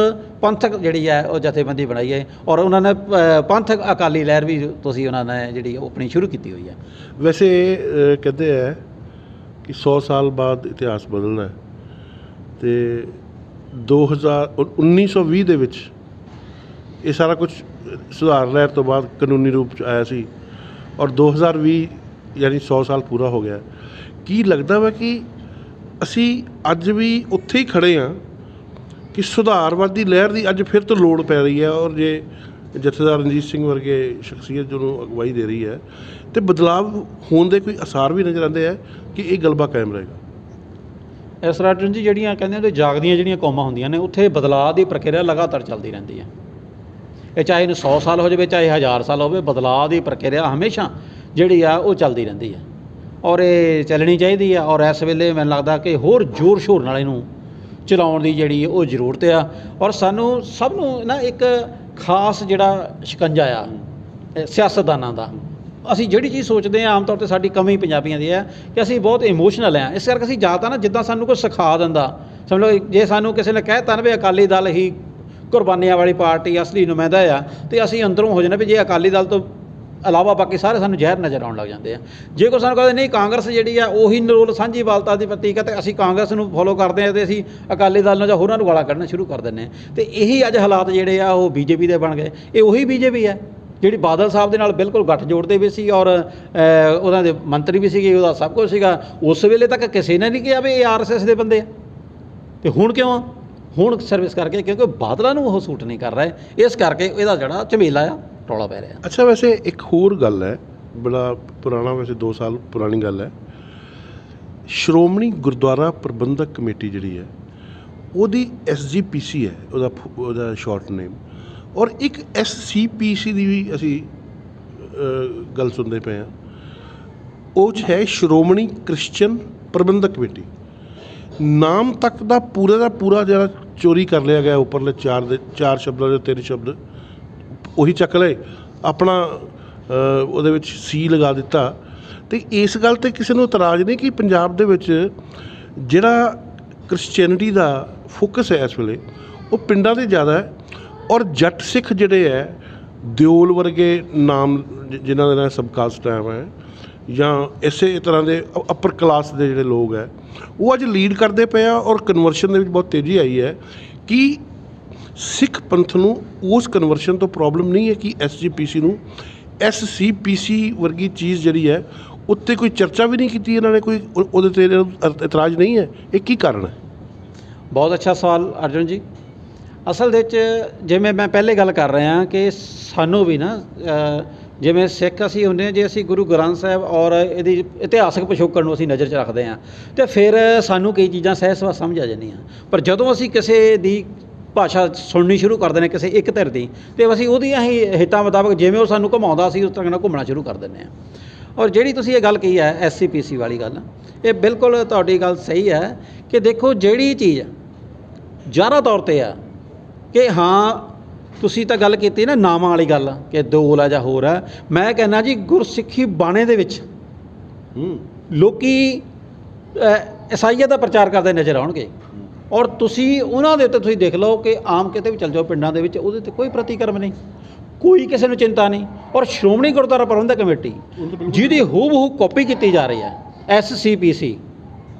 ਪੰਥਕ ਜਿਹੜੀ ਹੈ ਉਹ ਜਥੇਬੰਦੀ ਬਣਾਈ ਹੈ। ਔਰ ਉਹਨਾਂ ਨੇ ਪੰਥਕ ਅਕਾਲੀ ਲਹਿਰ ਵੀ ਤੁਸੀਂ ਉਹਨਾਂ ਨੇ ਜਿਹੜੀ ਆਪਣੀ ਸ਼ੁਰੂ ਕੀਤੀ ਹੋਈ ਹੈ। ਵੈਸੇ ਕਹਿੰਦੇ ਹੈ ਕਿ 100 ਸਾਲ ਬਾਅਦ ਇਤਿਹਾਸ ਬਦਲਣਾ ਹੈ, ਅਤੇ 1920 ਦੇ ਵਿੱਚ ਇਹ ਸਾਰਾ ਕੁਝ ਸੁਧਾਰ ਲਹਿਰ ਤੋਂ ਬਾਅਦ ਕਾਨੂੰਨੀ ਰੂਪ 'ਚ ਆਇਆ ਸੀ, ਔਰ 2020 ਯਾਨੀ 100 ਸਾਲ ਪੂਰਾ ਹੋ ਗਿਆ। ਕੀ ਲੱਗਦਾ ਵਾ ਕਿ ਅਸੀਂ ਅੱਜ ਵੀ ਉੱਥੇ ਹੀ ਖੜ੍ਹੇ ਹਾਂ ਕਿ ਸੁਧਾਰਵਾਦੀ ਲਹਿਰ ਦੀ ਅੱਜ ਫਿਰ ਤੋਂ ਲੋੜ ਪੈ ਰਹੀ ਹੈ, ਔਰ ਜੇ ਜਥੇਦਾਰ ਰਣਜੀਤ ਸਿੰਘ ਵਰਗੇ ਸ਼ਖਸੀਅਤ ਜਿਹਨੂੰ ਅਗਵਾਈ ਦੇ ਰਹੀ ਹੈ, ਅਤੇ ਬਦਲਾਵ ਹੋਣ ਦੇ ਕੋਈ ਆਸਾਰ ਵੀ ਨਜ਼ਰ ਆਉਂਦੇ ਹੈ ਕਿ ਇਹ ਗਲਬਾ ਕਾਇਮ ਰਹੇਗਾ? ਇਸ ਤਰ੍ਹਾਂ ਜੀ ਜਿਹੜੀਆਂ ਕਹਿੰਦੇ ਨੇ ਜਾਗਦੀਆਂ ਜਿਹੜੀਆਂ ਕੌਮਾਂ ਹੁੰਦੀਆਂ ਨੇ, ਉੱਥੇ ਬਦਲਾਅ ਦੀ ਪ੍ਰਕਿਰਿਆ ਲਗਾਤਾਰ ਚੱਲਦੀ ਰਹਿੰਦੀ ਹੈ। ਇਹ ਚਾਹੇ ਇਹਨੂੰ 100 ਸਾਲ ਹੋ ਜਾਵੇ, ਚਾਹੇ 1000 ਸਾਲ ਹੋਵੇ, ਬਦਲਾਅ ਦੀ ਪ੍ਰਕਿਰਿਆ ਹਮੇਸ਼ਾ ਜਿਹੜੀ ਆ ਉਹ ਚੱਲਦੀ ਰਹਿੰਦੀ ਹੈ, ਔਰ ਇਹ ਚੱਲਣੀ ਚਾਹੀਦੀ ਆ। ਔਰ ਇਸ ਵੇਲੇ ਮੈਨੂੰ ਲੱਗਦਾ ਕਿ ਹੋਰ ਜ਼ੋਰ ਸ਼ੋਰ ਨਾਲ ਇਹਨੂੰ ਚਲਾਉਣ ਦੀ ਜਿਹੜੀ ਉਹ ਜ਼ਰੂਰਤ ਆ। ਔਰ ਸਾਨੂੰ ਸਭ ਨੂੰ ਨਾ ਇੱਕ ਖਾਸ ਜਿਹੜਾ ਸ਼ਿਕੰਜਾ ਆ ਸਿਆਸਤਦਾਨਾਂ ਦਾ, ਅਸੀਂ ਜਿਹੜੀ ਚੀਜ਼ ਸੋਚਦੇ ਹਾਂ ਆਮ ਤੌਰ 'ਤੇ ਸਾਡੀ ਕਮੀ ਪੰਜਾਬੀਆਂ ਦੀ ਹੈ ਕਿ ਅਸੀਂ ਬਹੁਤ ਇਮੋਸ਼ਨਲ ਹਾਂ। ਇਸ ਕਰਕੇ ਅਸੀਂ ਜ਼ਿਆਦਾ ਨਾ ਜਿੱਦਾਂ ਸਾਨੂੰ ਕੋਈ ਸਿਖਾ ਦਿੰਦਾ, ਸਮਝ ਲਓ ਜੇ ਸਾਨੂੰ ਕਿਸੇ ਨੇ ਕਹਿ ਦਿੱਤਾ ਨਾ ਵੀ ਅਕਾਲੀ ਦਲ ਹੀ ਕੁਰਬਾਨੀਆਂ ਵਾਲੀ ਪਾਰਟੀ ਅਸਲੀ ਨੁਮਾਇੰਦਾ ਆ, ਅਤੇ ਅਸੀਂ ਅੰਦਰੋਂ ਹੋ ਜਾਂਦੇ ਵੀ ਜੇ ਅਕਾਲੀ ਦਲ ਤੋਂ ਇਲਾਵਾ ਬਾਕੀ ਸਾਰੇ ਸਾਨੂੰ ਜ਼ਹਿਰ ਨਜ਼ਰ ਆਉਣ ਲੱਗ ਜਾਂਦੇ ਆ। ਜੇ ਕੋਈ ਸਾਨੂੰ ਕਹਿੰਦੇ ਨਹੀਂ ਕਾਂਗਰਸ ਜਿਹੜੀ ਆ ਉਹੀ ਨਿਰੋਲ ਸਾਂਝੀਵਾਲਤਾ ਦੀ ਪ੍ਰਤੀਕ ਹੈ, ਅਤੇ ਅਸੀਂ ਕਾਂਗਰਸ ਨੂੰ ਫੋਲੋ ਕਰਦੇ ਹਾਂ, ਅਤੇ ਅਸੀਂ ਅਕਾਲੀ ਦਲ ਨੂੰ ਜਾਂ ਹੋਰਾਂ ਨੂੰ ਗਾਲਾਂ ਕੱਢਣਾ ਸ਼ੁਰੂ ਕਰ ਦਿੰਦੇ ਹਾਂ। ਅਤੇ ਇਹੀ ਅੱਜ ਹਾਲਾਤ ਜਿਹੜੇ ਆ ਉਹ BJP ਦੇ ਬਣ ਗਏ। ਇਹ ਉਹੀ BJP ਹੈ ਜਿਹੜੀ ਬਾਦਲ ਸਾਹਿਬ ਦੇ ਨਾਲ ਬਿਲਕੁਲ ਗੱਠ ਜੋੜਦੇ ਵੀ ਸੀ, ਔਰ ਉਹਨਾਂ ਦੇ ਮੰਤਰੀ ਵੀ ਸੀਗੇ, ਉਹਦਾ ਸਭ ਕੁਝ ਸੀਗਾ। ਉਸ ਵੇਲੇ ਤੱਕ ਕਿਸੇ ਨੇ ਨਹੀਂ ਕਿਹਾ ਵੀ ਇਹ RSS ਦੇ ਬੰਦੇ ਆ, ਅਤੇ ਹੁਣ ਕਿਉਂ? ਹੁਣ ਸਰਵਿਸ ਕਰਕੇ, ਕਿਉਂਕਿ ਬਾਦਲਾਂ ਨੂੰ ਉਹ ਸੂਟ ਨਹੀਂ ਕਰ ਰਹੇ, ਇਸ ਕਰਕੇ ਇਹਦਾ ਜਿਹੜਾ ਝਮੇਲਾ ਆ ਰੌਲਾ ਪੈ ਰਿਹਾ। ਅੱਛਾ, ਵੈਸੇ ਇੱਕ ਹੋਰ ਗੱਲ ਹੈ, ਬੜਾ ਪੁਰਾਣਾ, ਵੈਸੇ 2 ਸਾਲ ਪੁਰਾਣੀ ਗੱਲ ਹੈ। ਸ਼੍ਰੋਮਣੀ ਗੁਰਦੁਆਰਾ ਪ੍ਰਬੰਧਕ ਕਮੇਟੀ ਜਿਹੜੀ ਹੈ ਉਹਦੀ SGPC ਹੈ ਉਹਦਾ ਸ਼ਾਰਟ ਨੇਮ, ਔਰ ਇੱਕ SCPC ਦੀ ਵੀ ਅਸੀਂ ਗੱਲ ਸੁਣਦੇ ਪਏ ਹਾਂ। ਉਹ 'ਚ ਹੈ ਸ਼੍ਰੋਮਣੀ ਕ੍ਰਿਸਚਨ ਪ੍ਰਬੰਧਕ ਕਮੇਟੀ। ਨਾਮ ਤੱਕ ਦਾ ਪੂਰਾ ਜਿਹੜਾ ਚੋਰੀ ਕਰ ਲਿਆ ਗਿਆ, ਉੱਪਰਲੇ 4 ਸ਼ਬਦਾਂ ਦੇ 3 ਸ਼ਬਦ ਉਹੀ ਚੱਕ ਲਏ, ਆਪਣਾ ਉਹਦੇ ਵਿੱਚ C ਲਗਾ ਦਿੱਤਾ। ਅਤੇ ਇਸ ਗੱਲ 'ਤੇ ਕਿਸੇ ਨੂੰ ਇਤਰਾਜ਼ ਨਹੀਂ ਕਿ ਪੰਜਾਬ ਦੇ ਵਿੱਚ ਜਿਹੜਾ ਕ੍ਰਿਸਚੈਨਿਟੀ ਦਾ ਫੋਕਸ ਹੈ ਇਸ ਵੇਲੇ ਉਹ ਪਿੰਡਾਂ 'ਤੇ ਜ਼ਿਆਦਾ ਹੈ, ਔਰ ਜੱਟ ਸਿੱਖ ਜਿਹੜੇ ਹੈ, ਦਿਓਲ ਵਰਗੇ ਨਾਮ ਜਿਨ੍ਹਾਂ ਦੇ ਨਾਲ ਸਬਕਾਸਟ ਟਾਈਮ ਹੈ, ਜਾਂ ਇਸੇ ਤਰ੍ਹਾਂ ਦੇ ਅਪਰ ਕਲਾਸ ਦੇ ਜਿਹੜੇ ਲੋਕ ਹੈ ਉਹ ਅੱਜ ਲੀਡ ਕਰਦੇ ਪਏ ਆ, ਔਰ ਕਨਵਰਸ਼ਨ ਦੇ ਵਿੱਚ ਬਹੁਤ ਤੇਜ਼ੀ ਆਈ ਹੈ। ਕਿ ਸਿੱਖ ਪੰਥ ਨੂੰ ਉਸ ਕਨਵਰਸ਼ਨ ਤੋਂ ਪ੍ਰੋਬਲਮ ਨਹੀਂ ਹੈ ਕਿ SGPC ਨੂੰ SCPC ਵਰਗੀ ਚੀਜ਼ ਜਿਹੜੀ ਹੈ ਉੱਤੇ ਕੋਈ ਚਰਚਾ ਵੀ ਨਹੀਂ ਕੀਤੀ ਇਹਨਾਂ ਨੇ, ਕੋਈ ਉਹਦੇ 'ਤੇ ਇਤਰਾਜ਼ ਨਹੀਂ ਹੈ? ਇਹ ਕੀ ਕਾਰਨ ਹੈ? ਬਹੁਤ ਅੱਛਾ ਸਵਾਲ ਅਰਜੁਨ ਜੀ। ਅਸਲ ਦੇ ਵਿੱਚ ਜਿਵੇਂ ਮੈਂ ਪਹਿਲੇ ਗੱਲ ਕਰ ਰਿਹਾ ਕਿ ਸਾਨੂੰ ਵੀ ਨਾ ਜਿਵੇਂ ਸਿੱਖ ਅਸੀਂ ਹੁੰਦੇ ਹਾਂ, ਜੇ ਅਸੀਂ ਗੁਰੂ ਗ੍ਰੰਥ ਸਾਹਿਬ ਔਰ ਇਹਦੀ ਇਤਿਹਾਸਕ ਪਿਛੋਕੜ ਨੂੰ ਅਸੀਂ ਨਜ਼ਰ 'ਚ ਰੱਖਦੇ ਹਾਂ ਤੇ ਫਿਰ ਸਾਨੂੰ ਕਈ ਚੀਜ਼ਾਂ ਸਹਿਜ ਸਮਝ ਆ ਜਾਂਦੀਆਂ। ਪਰ ਜਦੋਂ ਅਸੀਂ ਕਿਸੇ ਦੀ ਭਾਸ਼ਾ ਸੁਣਨੀ ਸ਼ੁਰੂ ਕਰਦੇ ਨੇ ਕਿਸੇ ਇੱਕ ਧਿਰ ਦੀ, ਤੇ ਅਸੀਂ ਉਹਦੀਆਂ ਹੀ ਹਿੱਤਾਂ ਮੁਤਾਬਕ ਜਿਵੇਂ ਉਹ ਸਾਨੂੰ ਘੁਮਾਉਂਦਾ ਅਸੀਂ ਉਸ ਤਰ੍ਹਾਂ ਨਾਲ ਘੁੰਮਣਾ ਸ਼ੁਰੂ ਕਰ ਦਿੰਦੇ ਹਾਂ। ਔਰ ਜਿਹੜੀ ਤੁਸੀਂ ਇਹ ਗੱਲ ਕਹੀ ਹੈ SCPC ਵਾਲੀ ਗੱਲ, ਇਹ ਬਿਲਕੁਲ ਤੁਹਾਡੀ ਗੱਲ ਸਹੀ ਹੈ ਕਿ ਦੇਖੋ ਜਿਹੜੀ ਚੀਜ਼ ਜ਼ਿਆਦਾ ਤੌਰ 'ਤੇ ਆ ਕਿ ਹਾਂ ਤੁਸੀਂ ਤਾਂ ਗੱਲ ਕੀਤੀ ਨਾ ਨਾਮਾਂ ਵਾਲੀ ਗੱਲ ਕਿ ਦੋਲ ਆ ਜਾਂ ਹੋਰ ਹੈ, ਮੈਂ ਕਹਿੰਦਾ ਜੀ ਗੁਰਸਿੱਖੀ ਬਾਣੇ ਦੇ ਵਿੱਚ ਲੋਕੀ ਈਸਾਈਅਤ ਦਾ ਪ੍ਰਚਾਰ ਕਰਦੇ ਨਜ਼ਰ ਆਉਣਗੇ। ਔਰ ਤੁਸੀਂ ਉਹਨਾਂ ਦੇ ਉੱਤੇ ਤੁਸੀਂ ਦੇਖ ਲਓ ਕਿ ਆਮ ਕਿਤੇ ਵੀ ਚੱਲ ਜਾਓ ਪਿੰਡਾਂ ਦੇ ਵਿੱਚ, ਉਹਦੇ 'ਤੇ ਕੋਈ ਪ੍ਰਤੀਕਰਮ ਨਹੀਂ, ਕੋਈ ਕਿਸੇ ਨੂੰ ਚਿੰਤਾ ਨਹੀਂ। ਔਰ ਸ਼੍ਰੋਮਣੀ ਗੁਰਦੁਆਰਾ ਪ੍ਰਬੰਧਕ ਕਮੇਟੀ ਜਿਹਦੀ ਹੂਬਹੂ ਕਾਪੀ ਕੀਤੀ ਜਾ ਰਹੀ ਹੈ SCPC,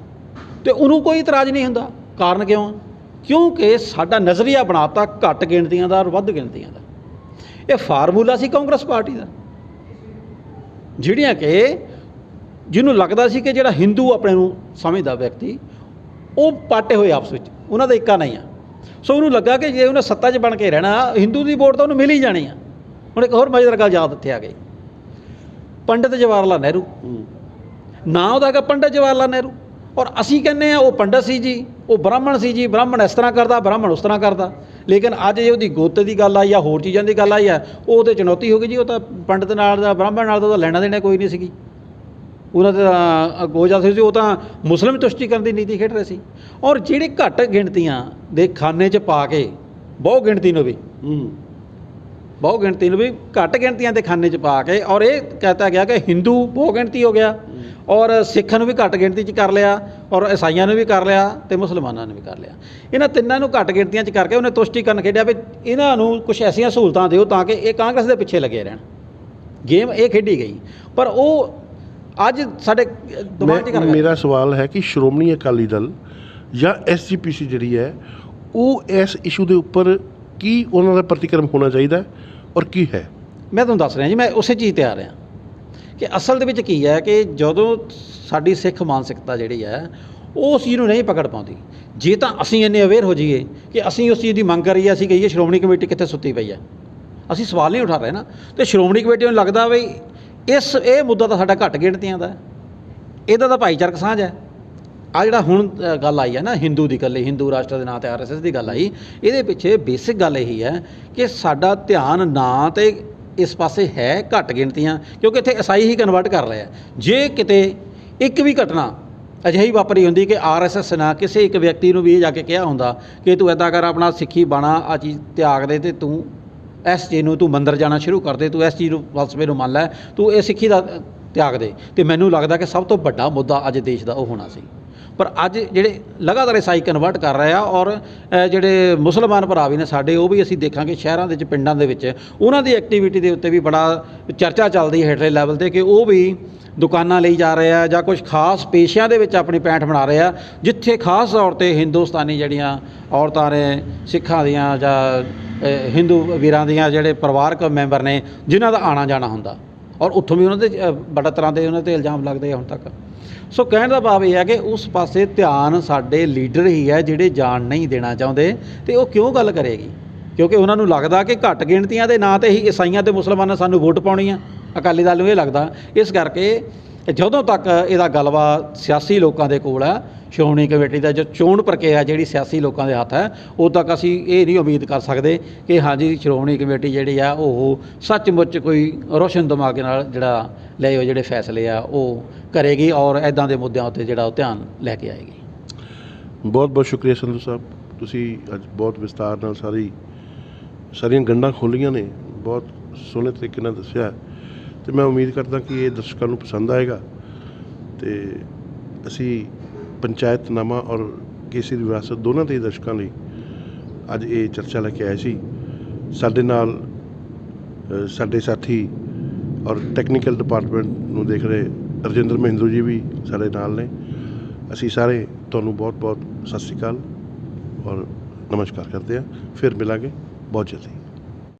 ਤੇ ਉਹਨੂੰ ਕੋਈ ਇਤਰਾਜ਼ ਨਹੀਂ ਹੁੰਦਾ। ਕਾਰਨ ਕਿਉਂ? ਕਿਉਂਕਿ ਸਾਡਾ ਨਜ਼ਰੀਆ ਬਣਾਤਾ ਘੱਟ ਗਿਣਤੀਆਂ ਦਾ ਔਰ ਵੱਧ ਗਿਣਤੀਆਂ ਦਾ। ਇਹ ਫਾਰਮੂਲਾ ਸੀ ਕਾਂਗਰਸ ਪਾਰਟੀ ਦਾ, ਜਿਹੜੀਆਂ ਕਿ ਜਿਹਨੂੰ ਲੱਗਦਾ ਸੀ ਕਿ ਜਿਹੜਾ ਹਿੰਦੂ ਆਪਣੇ ਨੂੰ ਸਮਝਦਾ ਵਿਅਕਤੀ, ਉਹ ਪਾਟੇ ਹੋਏ ਆਪਸ ਵਿੱਚ, ਉਹਨਾਂ ਦਾ ਇੱਕਾ ਨਹੀਂ ਆ। ਸੋ ਉਹਨੂੰ ਲੱਗਾ ਕਿ ਜੇ ਉਹਨੇ ਸੱਤਾ 'ਚ ਬਣ ਕੇ ਰਹਿਣਾ, ਹਿੰਦੂ ਦੀ ਵੋਟ ਤਾਂ ਉਹਨੂੰ ਮਿਲ ਹੀ ਜਾਣੀ ਆ। ਹੁਣ ਇੱਕ ਹੋਰ ਮਜ਼ੇਦਾਰ ਗੱਲ ਯਾਦ ਇੱਥੇ ਆ ਗਈ, ਪੰਡਿਤ ਜਵਾਹਰ ਲਾਲ ਨਹਿਰੂ, ਨਾਂ ਉਹਦਾ ਹੈਗਾ ਪੰਡਿਤ ਜਵਾਹਰ ਲਾਲ ਨਹਿਰੂ, ਔਰ ਅਸੀਂ ਕਹਿੰਦੇ ਹਾਂ ਉਹ ਪੰਡਿਤ ਸੀ ਜੀ, ਉਹ ਬ੍ਰਾਹਮਣ ਸੀ ਜੀ, ਬ੍ਰਾਹਮਣ ਇਸ ਤਰ੍ਹਾਂ ਕਰਦਾ, ਬ੍ਰਾਹਮਣ ਉਸ ਤਰ੍ਹਾਂ ਕਰਦਾ। ਲੇਕਿਨ ਅੱਜ ਜੇ ਉਹਦੀ ਗੁੱਤ ਦੀ ਗੱਲ ਆਈ ਜਾਂ ਹੋਰ ਚੀਜ਼ਾਂ ਦੀ ਗੱਲ ਆਈ ਹੈ, ਉਹ ਤੇ ਚੁਣੌਤੀ ਹੋ ਗਈ ਜੀ। ਉਹ ਤਾਂ ਪੰਡਿਤ ਨਾਲ ਦਾ ਬ੍ਰਾਹਮਣ ਨਾਲ ਤਾਂ ਲੈਣਾ ਦੇਣਾ ਕੋਈ ਨਹੀਂ ਸੀਗੀ, ਉਹਨਾਂ ਦਾ ਗੋਜਾ ਸੀ, ਉਹ ਤਾਂ ਮੁਸਲਿਮ ਤੁਸ਼ਟੀਕਰਨ ਦੀ ਨੀਤੀ ਖੇਡ ਰਹੇ ਸੀ। ਔਰ ਜਿਹੜੇ ਘੱਟ ਗਿਣਤੀਆਂ ਦੇ ਖਾਨੇ 'ਚ ਪਾ ਕੇ ਬਹੁ ਗਿਣਤੀ ਨੂੰ ਵੀ ਘੱਟ ਗਿਣਤੀਆਂ ਦੇ ਖਾਨੇ 'ਚ ਪਾ ਕੇ, ਔਰ ਇਹ ਕਹਿਤਾ ਗਿਆ ਕਿ ਹਿੰਦੂ ਬਹੁ ਗਿਣਤੀ ਹੋ ਗਿਆ, ਔਰ ਸਿੱਖਾਂ ਨੂੰ ਵੀ ਘੱਟ ਗਿਣਤੀ 'ਚ ਕਰ ਲਿਆ, ਔਰ ਈਸਾਈਆਂ ਨੂੰ ਵੀ ਕਰ ਲਿਆ, ਅਤੇ ਮੁਸਲਮਾਨਾਂ ਨੂੰ ਵੀ ਕਰ ਲਿਆ। ਇਹਨਾਂ ਤਿੰਨਾਂ ਨੂੰ ਘੱਟ ਗਿਣਤੀਆਂ 'ਚ ਕਰਕੇ ਉਹਨੇ ਤੁਸ਼ਟੀਕਰਨ ਖੇਡਿਆ ਵੀ ਇਹਨਾਂ ਨੂੰ ਕੁਛ ਐਸੀਆਂ ਸਹੂਲਤਾਂ ਦਿਓ ਤਾਂ ਕਿ ਇਹ ਕਾਂਗਰਸ ਦੇ ਪਿੱਛੇ ਲੱਗੇ ਰਹਿਣ। ਗੇਮ ਇਹ ਖੇਡੀ ਗਈ। ਪਰ ਉਹ ਅੱਜ ਸਾਡੇ ਦਿਮਾਗ 'ਚ ਮੇਰਾ ਸਵਾਲ ਹੈ ਕਿ ਸ਼੍ਰੋਮਣੀ ਅਕਾਲੀ ਦਲ ਜਾਂ SGPC ਜਿਹੜੀ ਹੈ, ਉਹ ਇਸ ਇਸ਼ੂ ਦੇ ਉੱਪਰ ਕੀ ਉਹਨਾਂ ਦਾ ਪ੍ਰਤੀਕਰਮ ਹੋਣਾ ਚਾਹੀਦਾ ਔਰ ਕੀ ਹੈ? ਮੈਂ ਤੁਹਾਨੂੰ ਦੱਸ ਰਿਹਾ ਜੀ, ਮੈਂ ਉਸੇ ਚੀਜ਼ 'ਤੇ ਆ ਰਿਹਾ ਕਿ ਅਸਲ ਦੇ ਵਿੱਚ ਕੀ ਹੈ ਕਿ ਜਦੋਂ ਸਾਡੀ ਸਿੱਖ ਮਾਨਸਿਕਤਾ ਜਿਹੜੀ ਹੈ ਉਹ ਉਸ ਚੀਜ਼ ਨੂੰ ਨਹੀਂ ਪਕੜ ਪਾਉਂਦੀ। ਜੇ ਤਾਂ ਅਸੀਂ ਇੰਨੇ ਅਵੇਅਰ ਹੋ ਜਾਈਏ ਕਿ ਅਸੀਂ ਉਸ ਚੀਜ਼ ਦੀ ਮੰਗ ਕਰੀਏ, ਅਸੀਂ ਕਹੀਏ ਸ਼੍ਰੋਮਣੀ ਕਮੇਟੀ ਕਿੱਥੇ ਸੁੱਤੀ ਪਈ ਹੈ, ਅਸੀਂ ਸਵਾਲ ਨਹੀਂ ਉਠਾ ਰਹੇ ਨਾ, ਅਤੇ ਸ਼੍ਰੋਮਣੀ ਕਮੇਟੀ ਨੂੰ ਲੱਗਦਾ ਵੀ ਇਹ ਮੁੱਦਾ ਤਾਂ ਸਾਡਾ ਘੱਟ ਗਿਣਤੀਆਂ ਦਾ, ਇਹਦਾ ਤਾਂ ਭਾਈਚਾਰਕ ਸਾਂਝ ਹੈ। ਆ ਜਿਹੜਾ ਹੁਣ ਗੱਲ ਆਈ ਹੈ ਨਾ ਹਿੰਦੂ ਦੀ, ਇਕੱਲੇ ਹਿੰਦੂ ਰਾਸ਼ਟਰ ਦੇ ਨਾਂ 'ਤੇ RSS ਦੀ ਗੱਲ ਆਈ, ਇਹਦੇ ਪਿੱਛੇ ਬੇਸਿਕ ਗੱਲ ਇਹੀ ਹੈ ਕਿ ਸਾਡਾ ਧਿਆਨ ਨਾ ਤਾਂ ਇਸ ਪਾਸੇ ਹੈ ਘੱਟ ਗਿਣਤੀਆਂ, ਕਿਉਂਕਿ ਇੱਥੇ ਈਸਾਈ ਹੀ ਕਨਵਰਟ ਕਰ ਰਹੇ ਆ। ਜੇ ਕਿਤੇ ਇੱਕ ਵੀ ਘਟਨਾ ਅਜਿਹੀ ਵਾਪਰੀ ਹੁੰਦੀ ਕਿ RSS ਨਾ ਕਿਸੇ ਇੱਕ ਵਿਅਕਤੀ ਨੂੰ ਵੀ ਇਹ ਜਾ ਕੇ ਕਿਹਾ ਹੁੰਦਾ ਕਿ ਤੂੰ ਇੱਦਾਂ ਕਰ, ਆਪਣਾ ਸਿੱਖੀ ਬਾਣਾ ਆ ਚੀਜ਼ ਤਿਆਗ ਦੇ, ਅਤੇ ਤੂੰ ਇਸ ਚੀਜ਼ ਨੂੰ, ਤੂੰ ਮੰਦਰ ਜਾਣਾ ਸ਼ੁਰੂ ਕਰ ਦੇ, ਤੂੰ ਇਸ ਚੀਜ਼ ਨੂੰ ਫਲਸਫੇ ਨੂੰ ਮੰਨ ਲੈ, ਤੂੰ ਇਹ ਸਿੱਖੀ ਦਾ ਤਿਆਗ ਦੇ, ਅਤੇ ਮੈਨੂੰ ਲੱਗਦਾ ਕਿ ਸਭ ਤੋਂ ਵੱਡਾ ਮੁੱਦਾ ਅੱਜ ਦੇਸ਼ ਦਾ ਉਹ ਹੋਣਾ ਸੀ। ਪਰ ਅੱਜ ਜਿਹੜੇ ਲਗਾਤਾਰ ਈਸਾਈ ਕਨਵਰਟ ਕਰ ਰਹੇ ਆ, ਔਰ ਜਿਹੜੇ ਮੁਸਲਮਾਨ ਭਰਾ ਵੀ ਨੇ ਸਾਡੇ, ਉਹ ਵੀ ਅਸੀਂ ਦੇਖਾਂਗੇ ਸ਼ਹਿਰਾਂ ਦੇ ਵਿੱਚ, ਪਿੰਡਾਂ ਦੇ ਵਿੱਚ ਉਹਨਾਂ ਦੀ ਐਕਟੀਵਿਟੀ ਦੇ ਉੱਤੇ ਵੀ ਬੜਾ ਚਰਚਾ ਚੱਲਦੀ ਹੈ ਹੇਠਲੇ ਲੈਵਲ 'ਤੇ, ਕਿ ਉਹ ਵੀ ਦੁਕਾਨਾਂ ਲਈ ਜਾ ਰਹੇ ਆ ਜਾਂ ਕੁਝ ਖਾਸ ਪੇਸ਼ਿਆਂ ਦੇ ਵਿੱਚ ਆਪਣੀ ਪੈਂਠ ਬਣਾ ਰਹੇ ਆ, ਜਿੱਥੇ ਖਾਸ ਤੌਰ 'ਤੇ ਹਿੰਦੁਸਤਾਨੀ ਜਿਹੜੀਆਂ ਔਰਤਾਂ ਨੇ, ਸਿੱਖਾਂ ਦੀਆਂ ਜਾਂ ਹਿੰਦੂ ਵੀਰਾਂ ਦੀਆਂ ਜਿਹੜੇ ਪਰਿਵਾਰਕ ਮੈਂਬਰ ਨੇ, ਜਿਨ੍ਹਾਂ ਦਾ ਆਉਣਾ ਜਾਣਾ ਹੁੰਦਾ, ਔਰ ਉੱਥੋਂ ਵੀ ਉਹਨਾਂ 'ਤੇ ਬੜਾ ਤਰ੍ਹਾਂ ਦੇ ਉਹਨਾਂ 'ਤੇ ਇਲਜ਼ਾਮ ਲੱਗਦੇ ਆ ਹੁਣ ਤੱਕ। ਸੋ ਕਹਿਣ ਦਾ ਭਾਵ ਇਹ ਹੈ ਕਿ ਉਸ ਪਾਸੇ ਧਿਆਨ ਸਾਡੇ ਲੀਡਰ ਹੀ ਹੈ ਜਿਹੜੇ ਜਾਣ ਨਹੀਂ ਦੇਣਾ ਚਾਹੁੰਦੇ। ਅਤੇ ਉਹ ਕਿਉਂ ਗੱਲ ਕਰੇਗੀ? ਕਿਉਂਕਿ ਉਹਨਾਂ ਨੂੰ ਲੱਗਦਾ ਕਿ ਘੱਟ ਗਿਣਤੀਆਂ ਦੇ ਨਾਂ 'ਤੇ ਹੀ ਈਸਾਈਆਂ ਅਤੇ ਮੁਸਲਮਾਨਾਂ ਸਾਨੂੰ ਵੋਟ ਪਾਉਣੀ ਆ। ਅਕਾਲੀ ਦਲ ਨੂੰ ਇਹ ਲੱਗਦਾ। ਇਸ ਕਰਕੇ ਜਦੋਂ ਤੱਕ ਇਹਦਾ ਗਲਬਾ ਸਿਆਸੀ ਲੋਕਾਂ ਦੇ ਕੋਲ ਹੈ, ਸ਼੍ਰੋਮਣੀ ਕਮੇਟੀ ਦਾ ਜੋ ਚੋਣ ਪ੍ਰਕਿਰਿਆ ਜਿਹੜੀ ਸਿਆਸੀ ਲੋਕਾਂ ਦੇ ਹੱਥ ਹੈ, ਉਦੋਂ ਤੱਕ ਅਸੀਂ ਇਹ ਨਹੀਂ ਉਮੀਦ ਕਰ ਸਕਦੇ ਕਿ ਹਾਂਜੀ ਸ਼੍ਰੋਮਣੀ ਕਮੇਟੀ ਜਿਹੜੀ ਆ ਉਹ ਸੱਚਮੁੱਚ ਕੋਈ ਰੋਸ਼ਨ ਦਿਮਾਗ ਨਾਲ ਜਿਹੜਾ ਲਏ ਹੋਏ ਜਿਹੜੇ ਫੈਸਲੇ ਆ ਉਹ ਕਰੇਗੀ, ਔਰ ਇੱਦਾਂ ਦੇ ਮੁੱਦਿਆਂ ਉੱਤੇ ਜਿਹੜਾ ਉਹ ਧਿਆਨ ਲੈ ਕੇ ਆਏਗੀ। ਬਹੁਤ ਬਹੁਤ ਸ਼ੁਕਰੀਆ ਸੰਧੂ ਸਾਹਿਬ, ਤੁਸੀਂ ਅੱਜ ਬਹੁਤ ਵਿਸਤਾਰ ਨਾਲ ਸਾਰੀਆਂ ਗੰਢਾਂ ਖੋਲ੍ਹੀਆਂ ਨੇ, ਬਹੁਤ ਸੋਹਣੇ ਤਰੀਕੇ ਨਾਲ ਦੱਸਿਆ, ਅਤੇ ਮੈਂ ਉਮੀਦ ਕਰਦਾ ਕਿ ਇਹ ਦਰਸ਼ਕਾਂ ਨੂੰ ਪਸੰਦ ਆਏਗਾ। ਅਤੇ ਅਸੀਂ ਪੰਚਾਇਤਨਾਮਾ ਔਰ ਕੇਸਰੀ ਵਿਰਾਸਤ ਦੋਨਾਂ ਦੇ ਦਰਸ਼ਕਾਂ ਲਈ ਅੱਜ ਇਹ ਚਰਚਾ ਲੈ ਕੇ ਆਏ ਸੀ। ਸਾਡੇ ਨਾਲ ਸਾਡੇ ਸਾਥੀ ਔਰ ਟੈਕਨੀਕਲ ਡਿਪਾਰਟਮੈਂਟ ਨੂੰ ਦੇਖ ਰਹੇ ਰਜਿੰਦਰ ਮਹਿੰਦਰੂ ਜੀ ਵੀ ਸਾਡੇ ਨਾਲ ਨੇ। ਅਸੀਂ ਸਾਰੇ ਤੁਹਾਨੂੰ ਬਹੁਤ ਬਹੁਤ ਸਤਿ ਸ਼੍ਰੀ ਅਕਾਲ ਔਰ ਨਮਸਕਾਰ ਕਰਦੇ ਹਾਂ। ਫਿਰ ਮਿਲਾਂਗੇ ਬਹੁਤ ਜਲਦੀ।